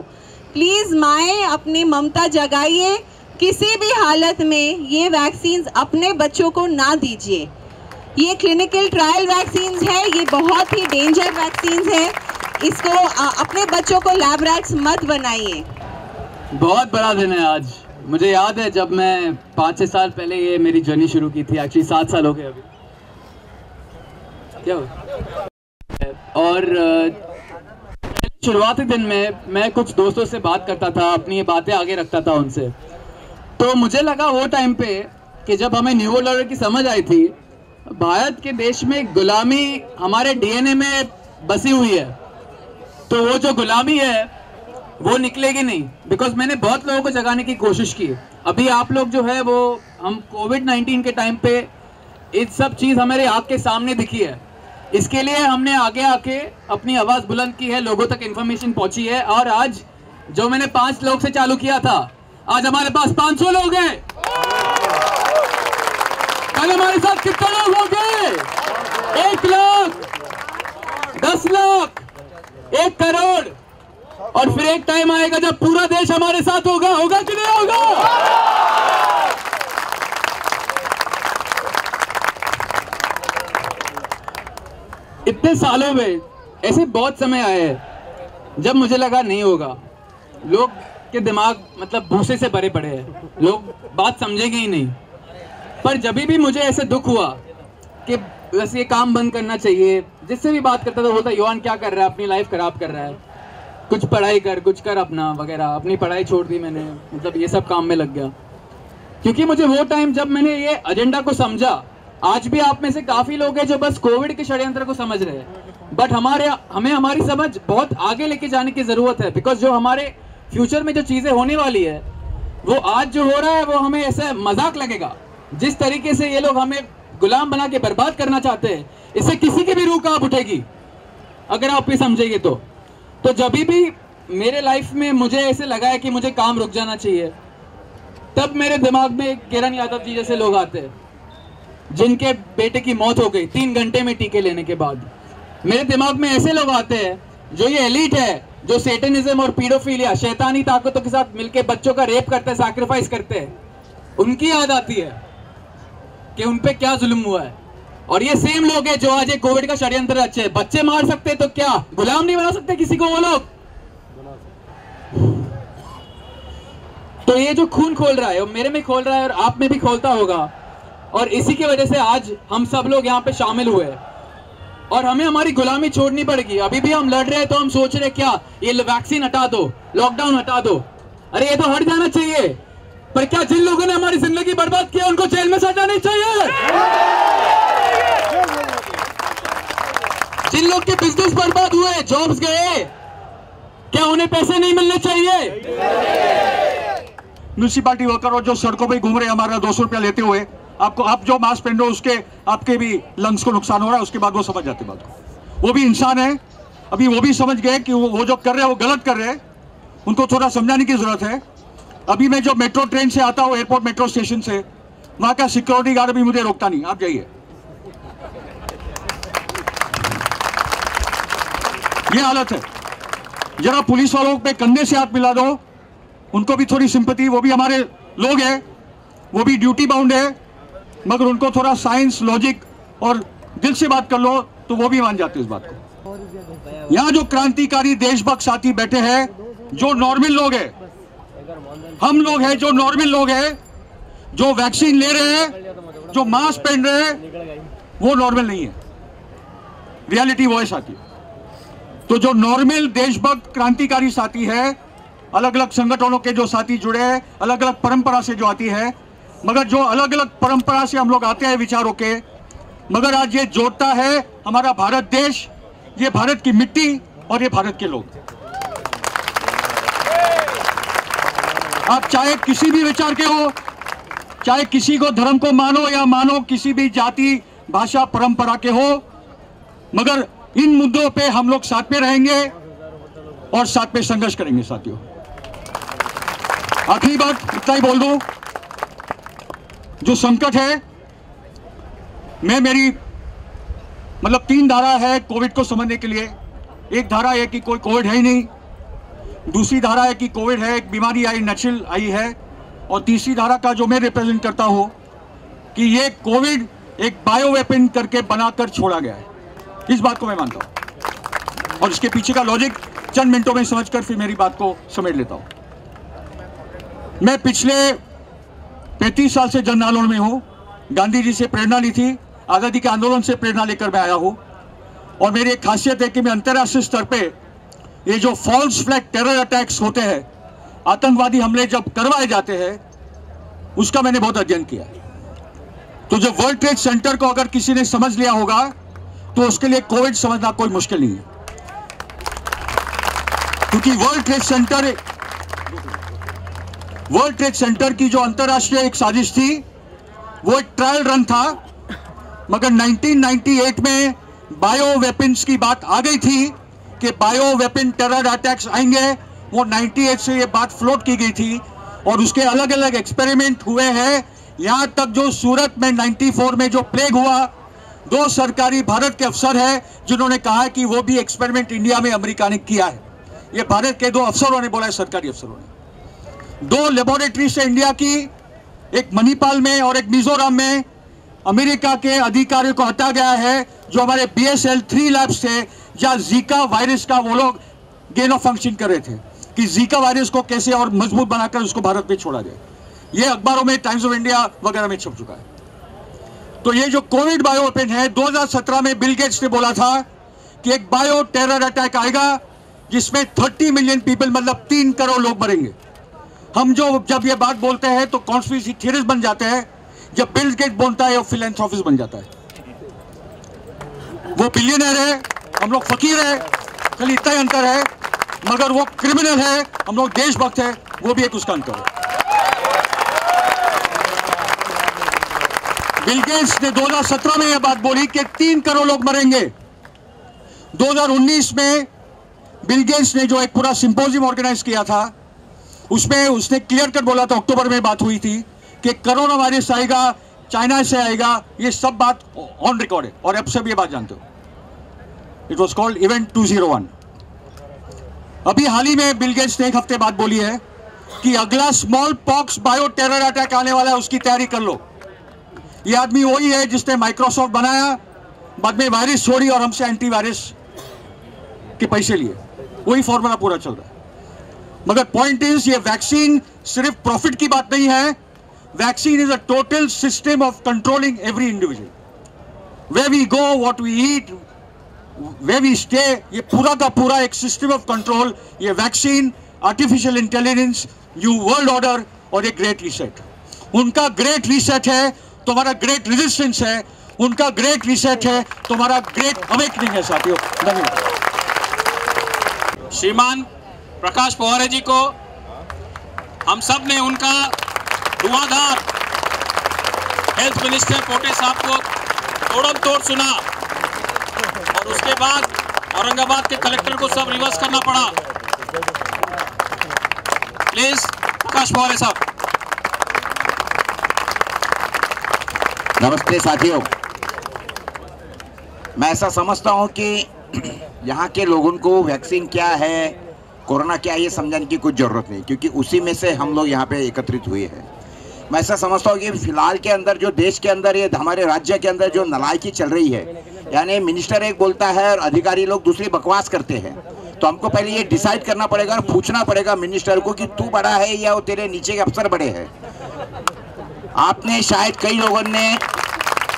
Speaker 14: प्लीज़ माएँ अपनी ममता जगाइए। किसी भी हालत में ये वैक्सीन अपने बच्चों को ना दीजिए। ये क्लिनिकल ट्रायल वैक्सीन है, ये बहुत ही डेंजर वैक्सीन है, इसको अपने बच्चों को लैब रैट्स मत बनाइए।
Speaker 15: बहुत बड़ा दिन है आज। मुझे याद है जब मैं 5-6 साल पहले ये मेरी जर्नी शुरू की थी, एक्चुअली 7 साल हो गए अभी, क्या हो? और शुरुआती दिन में मैं कुछ दोस्तों से बात करता था, अपनी बातें आगे रखता था उनसे, तो मुझे लगा वो टाइम पे कि जब हमें न्यू वर्ल्ड ऑर्डर की समझ आई थी, भारत के देश में गुलामी हमारे डीएनए में बसी हुई है, तो वो जो गुलामी है वो निकलेगी नहीं। बिकॉज मैंने बहुत लोगों को जगाने की कोशिश की। अभी आप लोग जो है वो, हम कोविड-19 के टाइम पे ये सब चीज़ हमारे आँख के सामने दिखी है, इसके लिए हमने आगे आके अपनी आवाज़ बुलंद की है, लोगों तक इन्फॉर्मेशन पहुंची है। और आज जो मैंने 5 लोग से चालू किया था, आज हमारे पास 500 लोग हैं। कल हमारे साथ कितने लोग हो गए? 1 लाख, 10 लाख, 1 करोड़। और फिर एक टाइम आएगा जब पूरा देश हमारे साथ होगा, होगा कि नहीं होगा? इतने सालों में ऐसे बहुत समय आए हैं जब मुझे लगा नहीं होगा। लोग के दिमाग मतलब भूसे से भरे पड़े हैं, लोग बात समझेंगे ही नहीं। पर जब भी मुझे ऐसे दुख हुआ कि बस ये काम बंद करना चाहिए, जिससे भी बात करता था बोलता योहान क्या कर रहा है, अपनी लाइफ खराब कर रहा है, कुछ पढ़ाई कर, कुछ कर अपना वगैरह। अपनी पढ़ाई छोड़ दी मैंने, मतलब ये सब काम में लग गया। क्योंकि मुझे वो टाइम जब मैंने ये एजेंडा को समझा, आज भी आप में से काफी लोग हैं जो बस कोविड के षड्यंत्र को समझ रहे हैं, बट हमें हमारी समझ बहुत आगे लेके जाने की जरूरत है। बिकॉज जो हमारे फ्यूचर में जो चीजें होने वाली है, वो आज जो हो रहा है वो हमें ऐसा मजाक लगेगा। जिस तरीके से ये लोग हमें गुलाम बना के बर्बाद करना चाहते हैं, इससे किसी की भी रूह कांप उठेगी अगर आप भी समझेंगे तो जब भी मेरे लाइफ में मुझे ऐसे लगा है कि मुझे काम रुक जाना चाहिए, तब मेरे दिमाग में किरण यादव जी जैसे लोग आते हैं जिनके बेटे की मौत हो गई 3 घंटे में टीके लेने के बाद। मेरे दिमाग में ऐसे लोग आते हैं जो ये एलीट है, जो सेटनिज्म और पीडोफिलिया शैतानी ताकतों के साथ मिलकर बच्चों का रेप करते हैं, सैक्रिफाइस करते हैं। उनकी याद आती है कि उन पे क्या जुल्म हुआ है। और ये सेम लोग हैं जो आज कोविड का षड्यंत्र रचे। बच्चे मार सकते तो क्या गुलाम नहीं बना सकते किसी को वो लोग? तो ये जो खून खोल रहा है, वो मेरे में खोल रहा है और आप में भी खोलता होगा। और इसी की वजह से आज हम सब लोग यहाँ पे शामिल हुए हैं और हमें हमारी गुलामी छोड़नी पड़ेगी। अभी भी हम लड़ रहे हैं तो हम सोच रहे क्या ये वैक्सीन हटा दो, लॉकडाउन हटा दो, अरे ये तो हट जाना चाहिए। पर क्या जिन लोगों ने हमारी जिंदगी बर्बाद किया उनको जेल में सजा नहीं चाहिए? जिन लोग के बिजनेस बर्बाद हुए, जॉब्स गए, क्या उन्हें पैसे नहीं मिलने चाहिए?
Speaker 16: म्यूनिसिपालिटी वर्कर और जो सड़कों पे घूम रहे हैं हमारा 200 रुपया लेते हुए, आप जो मास्क पहन रहे हो उसके आपके भी लंग्स को नुकसान हो रहा है, उसके बाद वो समझ जाते बात को। वो भी इंसान है, अभी वो भी समझ गए कि वो जो कर रहे हैं वो गलत कर रहे हैं, उनको थोड़ा समझाने की जरूरत है। अभी मैं जो मेट्रो ट्रेन से आता हूँ, एयरपोर्ट मेट्रो स्टेशन से, वहां का सिक्योरिटी गार्ड भी मुझे रोकता नहीं, आप जाइए। ये हालत है। जरा पुलिस वालों पे कंधे से हाथ मिला दो, उनको भी थोड़ी सिंपैथी, वो भी हमारे लोग हैं, वो भी ड्यूटी बाउंड है, मगर उनको थोड़ा साइंस, लॉजिक और दिल से बात कर लो तो वो भी मान जाते हैं इस बात को। यहाँ जो क्रांतिकारी देशभक्त साथी बैठे हैं, जो नॉर्मल लोग हैं, हम लोग हैं जो नॉर्मल लोग हैं, जो वैक्सीन ले रहे हैं, जो मास्क पहन रहे हैं, वो नॉर्मल नहीं है। रियलिटी वो है साथी। तो जो नॉर्मल देशभक्त क्रांतिकारी साथी है, अलग अलग संगठनों के जो साथी जुड़े हैं, अलग अलग परंपरा से जो आती है, मगर जो अलग अलग परंपरा से हम लोग आते हैं विचारों के, मगर आज ये जोड़ता है हमारा भारत देश, ये भारत की मिट्टी और ये भारत के लोग। आप चाहे किसी भी विचार के हो, चाहे किसी को धर्म को मानो या मानो किसी भी जाति, भाषा, परंपरा के हो, मगर इन मुद्दों पे हम लोग साथ में रहेंगे और साथ में संघर्ष करेंगे साथियों। आखिरी बात इतना ही बोल दूं, जो संकट है, मेरी 3 धारा है कोविड को समझने के लिए। एक धारा है कि कोई कोविड है ही नहीं, दूसरी धारा है कि कोविड है, एक बीमारी आई, नेचुरल आई है, और तीसरी धारा का जो मैं रिप्रेजेंट करता हूं कि ये कोविड एक बायो वेपन करके बनाकर छोड़ा गया है। इस बात को मैं मानता हूं और इसके पीछे का लॉजिक चंद मिनटों में समझकर फिर मेरी बात को समेट लेता हूं। मैं पिछले 35 साल से जन आंदोलन में हूं, गांधी जी से प्रेरणा ली थी, आज़ादी के आंदोलन से प्रेरणा लेकर मैं आया हूं, और मेरी एक खासियत है कि मैं अंतर्राष्ट्रीय स्तर पे ये जो फॉल्स फ्लैग टेरर अटैक्स होते हैं, आतंकवादी हमले जब करवाए जाते हैं, उसका मैंने बहुत अध्ययन किया। तो जो वर्ल्ड ट्रेड सेंटर को अगर किसी ने समझ लिया होगा तो उसके लिए कोविड समझना कोई मुश्किल नहीं है, क्योंकि वर्ल्ड ट्रेड सेंटर की जो अंतर्राष्ट्रीय एक साजिश थी, वो एक ट्रायल रन था, मगर 1998 में बायो वेपन्स की बात आ गई थी कि बायो वेपन टेरर अटैक्स आएंगे। वो 98 से ये बात फ्लोट की गई थी और उसके अलग अलग एक्सपेरिमेंट हुए हैं, यहाँ तक जो सूरत में 94 में जो प्लेग हुआ, 2 सरकारी भारत के अफसर हैं जिन्होंने कहा कि वो भी एक्सपेरिमेंट इंडिया में अमेरिका ने किया है। ये भारत के 2 अफसरों ने बोला है, सरकारी अफसरों ने। 2 लेबोरेटरी से इंडिया की, एक मणिपाल में और एक मिजोरम में, अमेरिका के अधिकारियों को हटाया गया है, जो हमारे BSL 3 लैब्स थे, जहाँ जीका वायरस का वो लोग गेन ऑफ फंक्शन कर रहे थे कि जीका वायरस को कैसे और मजबूत बनाकर उसको भारत में छोड़ा जाए। ये अखबारों में, टाइम्स ऑफ इंडिया वगैरह में छप चुका है। तो ये जो कोविड बायो वेपन है, 2017 में बिल गेट्स ने बोला था कि एक बायो टेरर अटैक आएगा जिसमें 30 मिलियन पीपल, मतलब 3 करोड़ लोग मरेंगे। हम जब ये बात बोलते हैं तो कॉन्स्पिरेसी थियरिस्ट बन जाते हैं, जब बिल गेट्स बोलता है वो फिलैंथ्रोपिस्ट बन जाता है। वो बिलियनर है, हम लोग फकीर है, खाली इतना ही अंतर है, मगर वो क्रिमिनल है, हम लोग देशभक्त है, वो भी एक उसका अंतर है। बिल गेट्स ने 2017 में यह बात बोली कि 3 करोड़ लोग मरेंगे। 2019 में बिल गेट्स ने जो एक पूरा सिंपोजियम ऑर्गेनाइज किया था, उसमें उसने क्लियर कट बोला था, अक्टूबर में बात हुई थी कि कोरोना वायरस आएगा, चाइना से आएगा, ये सब बात ऑन रिकॉर्ड है और अब सब ये बात जानते हो। It was called event 201। अभी हाल ही में बिल गेट्स ने एक हफ्ते बाद बोली है कि अगला small pox bio terror attack आने वाला है, उसकी तैयारी कर लो। ये आदमी वही है जिसने माइक्रोसॉफ्ट बनाया, बाद में वायरस छोड़ी और हमसे एंटीवायरस के पैसे लिए, वही फॉर्मूला पूरा चल रहा है। मगर पॉइंट इज, ये वैक्सीन सिर्फ प्रॉफिट की बात नहीं है, vaccine is a total system of controlling every individual, where we go, what we eat, where we stay, ये पूरा का पूरा एक सिस्टम ऑफ कंट्रोल। ये vaccine, artificial intelligence, new world order और एक ग्रेट रीसेट। उनका ग्रेट रीसेट है, तुम्हारा ग्रेट रेजिस्टेंस है, उनका ग्रेट रीसेट है, तुम्हारा ग्रेट अवेकनिंग है साथियों। धन्यवाद।
Speaker 17: श्रीमान प्रकाश पवार जी को हम सब ने उनका धुआंधार हेल्थ मिनिस्टर पोटे साहब को तोड़म तोड़ सुना और उसके बाद औरंगाबाद के कलेक्टर को सब रिवर्स करना पड़ा। प्लीज प्रकाश पवार साहब।
Speaker 18: नमस्ते साथियों, मैं ऐसा समझता हूं कि यहाँ के लोगों को वैक्सीन क्या है, कोरोना क्या है, ये समझाने की कुछ ज़रूरत नहीं, क्योंकि उसी में से हम लोग यहाँ पे एकत्रित हुए हैं। मैं ऐसा समझता हूँ कि फिलहाल के अंदर जो देश के अंदर, ये हमारे राज्य के अंदर जो नालायकी चल रही है, यानी मिनिस्टर एक बोलता है और अधिकारी लोग दूसरी बकवास करते हैं, तो हमको पहले ये डिसाइड करना पड़ेगा और पूछना पड़ेगा मिनिस्टर को कि तू बड़ा है या वो तेरे नीचे के अफसर बड़े हैं। आपने शायद कई लोगों ने,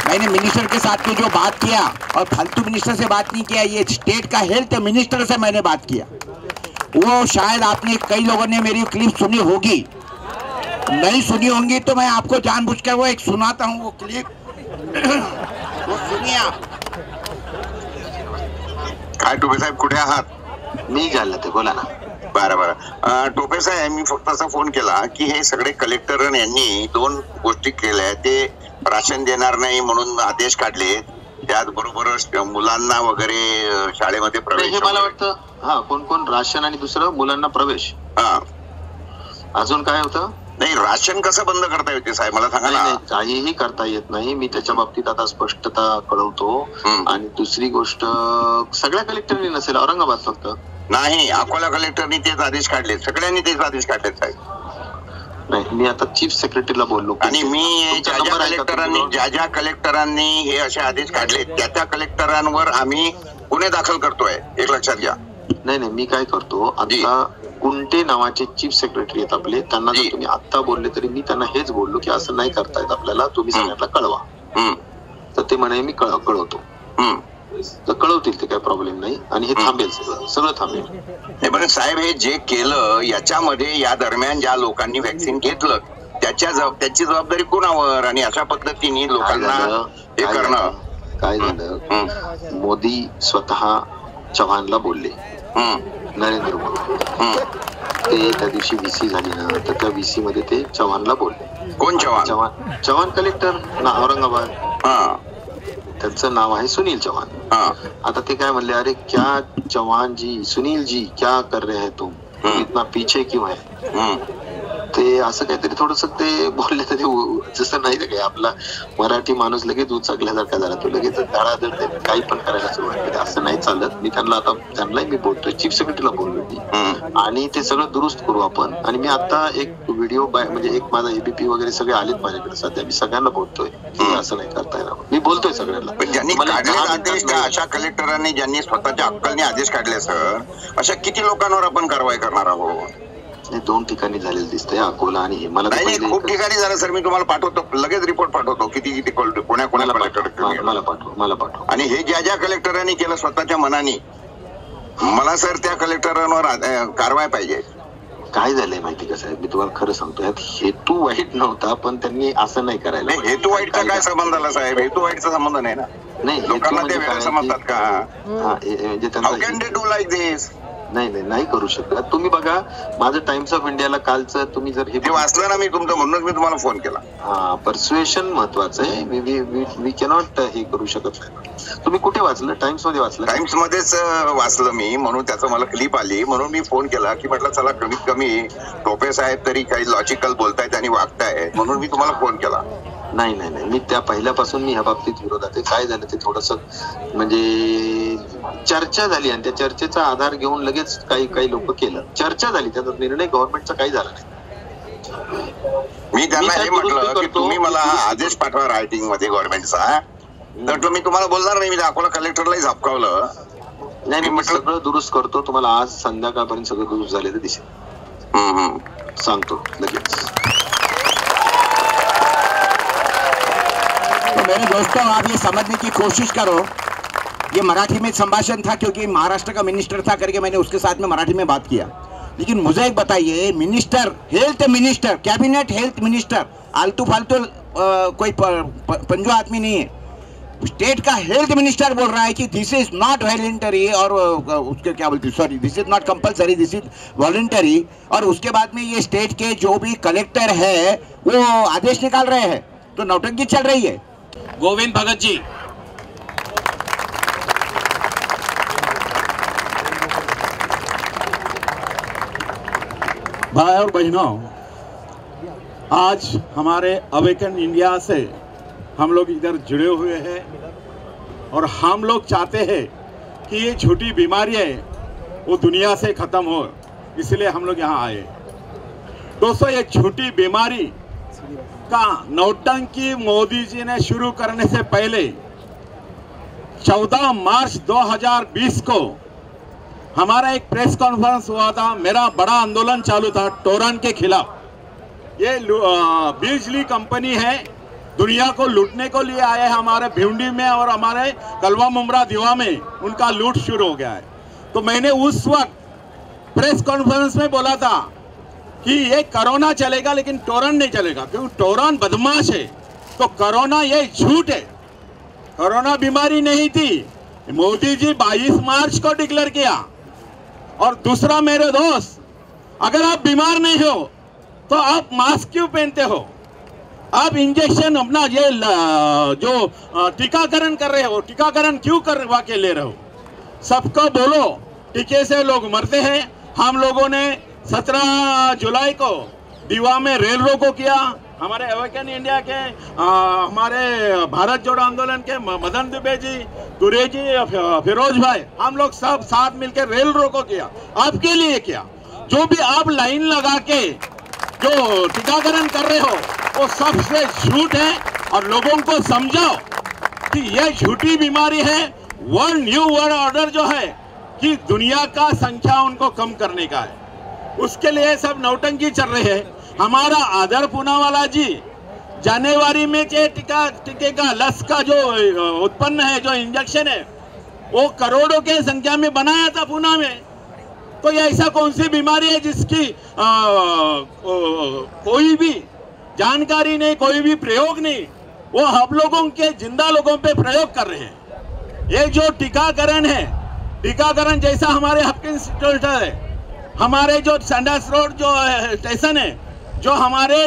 Speaker 18: मैंने मिनिस्टर के साथ में जो बात किया और फालतू मिनिस्टर से बात नहीं किया, ये स्टेट का हेल्थ मिनिस्टर से मैंने बात किया, वो शायद आपने कई लोगों ने मेरी क्लिप सुनी होगी, नहीं सुनी होंगी तो मैं आपको जानबूझकर वो एक सुनाता हूँ, वो क्लिप वो सुनिए आप।
Speaker 10: काय टोपे साहेब कुठे आहात?
Speaker 19: मी झालं ते बोला ना।
Speaker 10: बरं टोपे साहेब, मी फक्त असा फोन केला की हे सगळे कलेक्टर यांनी 2 गोष्टी केल्या, ते राशन देणार नाही म्हणून आदेश काढले, त्याचबरोबर मुलांना वगैरे शाळेमध्ये प्रवेश,
Speaker 19: हे मला वाटतं हा कोण कोण राशन आणि दुसरं मुलांना प्रवेश,
Speaker 10: हा
Speaker 19: अजून काय होतं?
Speaker 10: नाही, राशन कसं बंद करता येते साहेब मला सांगा ना.
Speaker 19: काहीही करता येत नाही, मी त्याच्या बाबतीत आता स्पष्टता कळवतो. आणि दुसरी गोष्ट, सगळ्या कलेक्टरनी नसेल, औरंगाबाद फक्त
Speaker 10: नाही, अकोला कलेक्टरनी तेच आदेश काढले, सगळ्यांनी तेच आदेश काढले साहेब.
Speaker 19: नाही, मी आता चीफ सेक्रेटरीला बोललो
Speaker 10: आणि मी ज्या ज्या कलेक्टरांनी हे असे आदेश काढले त्या कलेक्टरांवर आम्ही गुन्हे दाखल करतोय, एक लक्षात घ्या.
Speaker 19: नाही नाही, मी काय करतो, आता कुंटे नावाचे चीफ सेक्रेटरी आहेत आपले, त्यांना जर तुम्ही आता बोलले तरी मी त्यांना हेच बोललो की असं नाही करतायत आपल्याला, तुम्ही सगळ्यांना कळवा. तर ते म्हणे मी कळवतो, तर कळवतील, ते काही प्रॉब्लेम नाही. आणि हे थांबेल, सगळं थांबेल.
Speaker 10: नाही पण साहेब, हे जे केलं याच्यामध्ये या दरम्यान ज्या लोकांनी वॅक्सिन घेतलं त्याची जबाबदारी कोणावर, आणि अशा पद्धतीने लोकांना हे करणं.
Speaker 19: काय झालं, मोदी स्वतः चव्हाणला बोलले, नरेंद्र मोदी, ते त्या दिवशी VC झाली ना, तर त्या VC मध्ये ते चव्हाणला बोलले.
Speaker 10: कोण चव्हाण?
Speaker 19: चव्हाण कलेक्टर ना औरंगाबाद, त्यांचं नाव आहे सुनील चव्हाण. आता ते काय म्हणले, अरे क्या चव्हाण जी, सुनील जी क्या कर रहे हैं तुम, इतना पीछे क्यों है. ते असं काहीतरी थोडस ते बोलले, तर ते जसं नाही काय आपला मराठी माणूस लगेच उचकल्यासारखा झाला, तो लगेच धडाधड काही पण करायला सुरुवात केली. असं नाही चालत. मी त्यांनाही मी बोलतोय, चीफ सेक्रेटरीला बोललो मी, आणि ते सगळं दुरुस्त करू आपण. आणि मी आता एक व्हिडिओ म्हणजे एक माझा ABP वगैरे सगळे आलेत माझ्याकडे सध्या, मी सगळ्यांना बोलतोय की असं नाही करता येणार, मी बोलतोय सगळ्यांना.
Speaker 10: ज्यांनी काढले आदेश, त्या अशा कलेक्टरांनी ज्यांनी स्वतःच्या अक्कलने आदेश काढले सर, अशा किती लोकांवर आपण कारवाई करणार आहोत?
Speaker 19: 2 ठिकाणी झालेलं दिसतंय, अकोला आणि हे. मला
Speaker 10: नाही खूप ठिकाणी झालं सर, मी तुम्हाला पाठवतो, लगेच रिपोर्ट पाठवतो किती कोणाला कलेक्टर.
Speaker 19: मला पाठव.
Speaker 10: आणि हे ज्या कलेक्टरांनी केलं स्वतःच्या मनाने, मला सर त्या कलेक्टरांवर कारवाई पाहिजे.
Speaker 19: काय झालंय माहिती का साहेब, मी तुम्हाला खरं सांगतो, यात हेतू वाईट नव्हता, पण त्यांनी असं नाही करायला.
Speaker 10: हेतू वाईटचा काय संबंध आला साहेब? हेतू वाईटचा संबंध नाही ना.
Speaker 19: नाही,
Speaker 10: लोकांना ते वेगळं समजतात का?
Speaker 19: म्हणजे
Speaker 10: how can they do like this?
Speaker 19: नाही करू शकत. तुम्ही बघा माझं टाइम्स ऑफ इंडियाला कालचं तुम्ही जर हे
Speaker 10: वाचलं ना मी तुमचं, म्हणूनच मी तुम्हाला फोन केला.
Speaker 19: पर्सुएशन महत्वाचं आहे. वी कॅनॉट हे करू शकत नाही. तुम्ही कुठे वाचलं? टाइम्स मध्ये वाचलं?
Speaker 10: टाइम्स मध्येच वाचलं मी, म्हणून त्याचं मला क्लिप आली, म्हणून मी फोन केला की म्हटलं चला कमीत कमी टोपे साहेब तरी काही लॉजिकल बोलतायत आणि वागतायत, म्हणून मी तुम्हाला फोन केला.
Speaker 19: नाही मी त्या पहिल्यापासून मी ह्या बाबतीत विरोधात आहे. काय झालं ते थोडस म्हणजे चर्चा झाली आणि त्या चर्चेचा आधार घेऊन लगेच काही लोक केलं. चर्चा झाली, त्याचा निर्णय गव्हर्नमेंटचा काही झाला नाही.
Speaker 10: मी त्यांना हे म्हटलं की तुम्ही मला आदेश पाठवा रायटिंग मध्ये गव्हर्नमेंटचा, तर मी तुम्हाला बोलणार नाही. मी अकोला कलेक्टरलाही झपकावलं.
Speaker 19: नाही मी सगळं दुरुस्त करतो, तुम्हाला आज संध्याकाळपर्यंत सगळं दुरुस्त झालेलं दिसेल. सांगतो लगेच.
Speaker 18: तो मेरे दोस्तों, आप ये समझने की कोशिश करो, ये मराठी में संभाषण था क्योंकि महाराष्ट्र का मिनिस्टर था करके मैंने उसके साथ में मराठी में बात किया. लेकिन मुझे एक बताइए, minister, health minister, cabinet health minister, आलतू फालतू कोई पंजो आदमी नहीं है. स्टेट का हेल्थ मिनिस्टर बोल रहा है कि दिस इज नॉट वॉलंटरी, और उसके क्या बोलते, sorry, this is not compulsory, this is voluntary. और उसके बाद में ये स्टेट के जो भी कलेक्टर है वो आदेश निकाल रहे हैं, तो नौटंकी चल रही है.
Speaker 17: गोविंद भगत जी.
Speaker 20: भाई और बहनों, आज हमारे अवेकन इंडिया से हम लोग इधर जुड़े हुए हैं और हम लोग चाहते हैं कि ये झूठी बीमारियां वो दुनिया से खत्म हो, इसलिए हम लोग यहाँ आए. दोस्तों, ये झूठी बीमारी का नौटंकी मोदी जी ने शुरू करने से पहले 14 मार्च 2020 को हमारा एक प्रेस कॉन्फ्रेंस हुआ था. मेरा बड़ा आंदोलन चालू था टोरन के खिलाफ. ये बिजली कंपनी है, दुनिया को लूटने को लिए आए हैं. हमारे भिवंडी में और हमारे कलवा मुमरा दीवा में उनका लूट शुरू हो गया है. तो मैंने उस वक्त प्रेस कॉन्फ्रेंस में बोला था कि ये कोरोना चलेगा लेकिन टोरन नहीं चलेगा, क्योंकि टोरन बदमाश है. तो कोरोना ये झूठ है, कोरोना बीमारी नहीं थी. मोदी जी 22 मार्च को डिक्लेयर किया. और दूसरा मेरे दोस्त, अगर आप बीमार नहीं हो तो आप मास्क क्यों पहनते हो? आप इंजेक्शन अपना ये जो टीकाकरण कर रहे हो, टीकाकरण क्यों करवा के ले रहे हो? सबको बोलो, टीके से लोग मरते हैं. हम लोगों ने 17 जुलाई को दीवा में रेल रोको किया. हमारे अवेकन इंडिया के हमारे भारत जोड़ो आंदोलन के मदन दुबे जी, तुरे जी, फिरोज भाई, हम लोग सब साथ मिलकर रेल रोको किया. आपके लिए किया. जो भी आप लाइन लगा के जो टीकाकरण कर रहे हो वो सबसे झूठ है. और लोगों को समझाओ कि यह झूठी बीमारी है. वर्ल्ड न्यू वर्ल्ड ऑर्डर जो है कि दुनिया का संख्या उनको कम करने का है, उसके लिए सब नौटंकी चल रहे हैं. हमारा आदर पूनावाला जी जनवरी में टीके का लस का जो उत्पन्न है, जो इंजेक्शन है, वो करोड़ों के संख्या में बनाया था पूना में. तो ये ऐसा कौन सी बीमारी है जिसकी कोई भी जानकारी नहीं, कोई भी प्रयोग नहीं, वो हम लोगों के जिंदा लोगों पे प्रयोग कर रहे हैं. ये जो टीकाकरण है, टीकाकरण जैसा हमारे हॉपकिंस इंस्टीट्यूट है, हमारे जो सैंडर्स रोड जो स्टेशन है, जो हमारे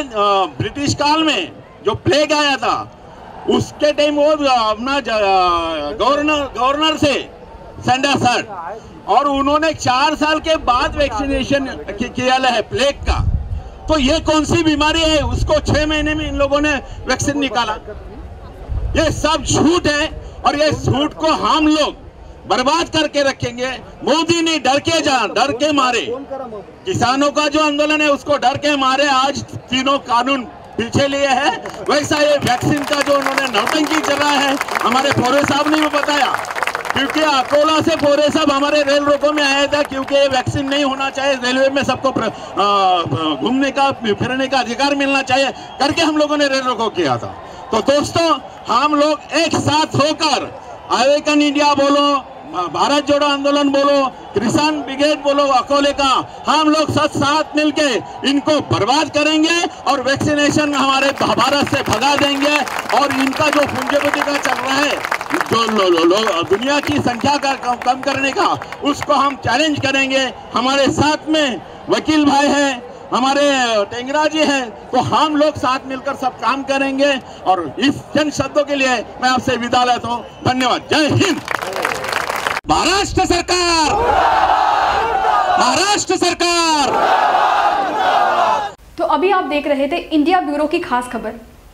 Speaker 20: ब्रिटिश काल में जो प्लेग आया था उसके टाइम वो अपना गवर्नर से सैंडर्स सर, और उन्होंने 4 साल के बाद वैक्सीनेशन किया है प्लेग का. तो ये कौन सी बीमारी है, उसको 6 महीने में इन लोगों ने वैक्सीन निकाला. ये सब झूठ है और ये झूठ को हम लोग बर्बाद करके रखेंगे. मोदी ने डर के मारे किसानों का जो आंदोलन है उसको डर के मारे आज तीनों कानून पीछे लिए है. वैसा ये वैक्सीन का जो उन्होंने नौटंकी चल रहा है, हमारे फोरे साहब ने भी बताया क्योंकि अकोला से फोरे सब हमारे रेल रोको में आया था, क्योंकि वैक्सीन नहीं होना चाहिए, रेलवे में सबको घूमने का फिरने का अधिकार मिलना चाहिए करके हम लोगों ने रेल रोको किया था। तो दोस्तों, हम लोग एक साथ होकर अवेकन इंडिया बोलो, भारत जोड़ो आंदोलन बोलो, किसान ब्रिगेड बोलो अकोले का, हम लोग साथ मिलके इनको बर्बाद करेंगे और वैक्सीनेशन हमारे भारत से भगा देंगे। और इनका जो पूंजीपति का चल रहा है, जो दुनिया की संख्या का कम करने का, उसको हम चैलेंज करेंगे। हमारे साथ में वकील भाई हैं, हमारे टेंगरा जी हैं, तो हम लोग साथ मिलकर सब काम करेंगे। और इस जन शब्दों के लिए मैं आपसे विदा लेता हूँ। धन्यवाद। जय हिंद। महाराष्ट्र सरकार, महाराष्ट्र सरकार।
Speaker 1: तो अभी आप देख रहे थे इंडिया ब्यूरो की खास खबर।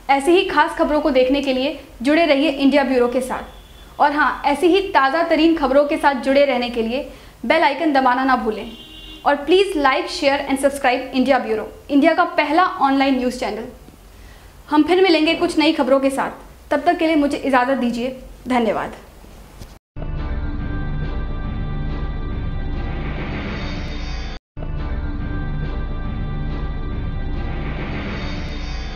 Speaker 1: ऐसी ही खास खबरों को देखने के लिए जुड़े रहिए इंडिया ब्यूरो के साथ। और हाँ, ऐसी ही ताज़ा तरीन खबरों के साथ जुड़े रहने के लिए बेल आइकन दबाना ना भूलें। और please like, share and subscribe India bureau, India का पहला ऑनलाइन न्यूज़ चैनल। हम फिर मिलेंगे कुछ नई खबरों के साथ। तब तक के लिए मुझे इजाज़त दीजिए। धन्यवाद।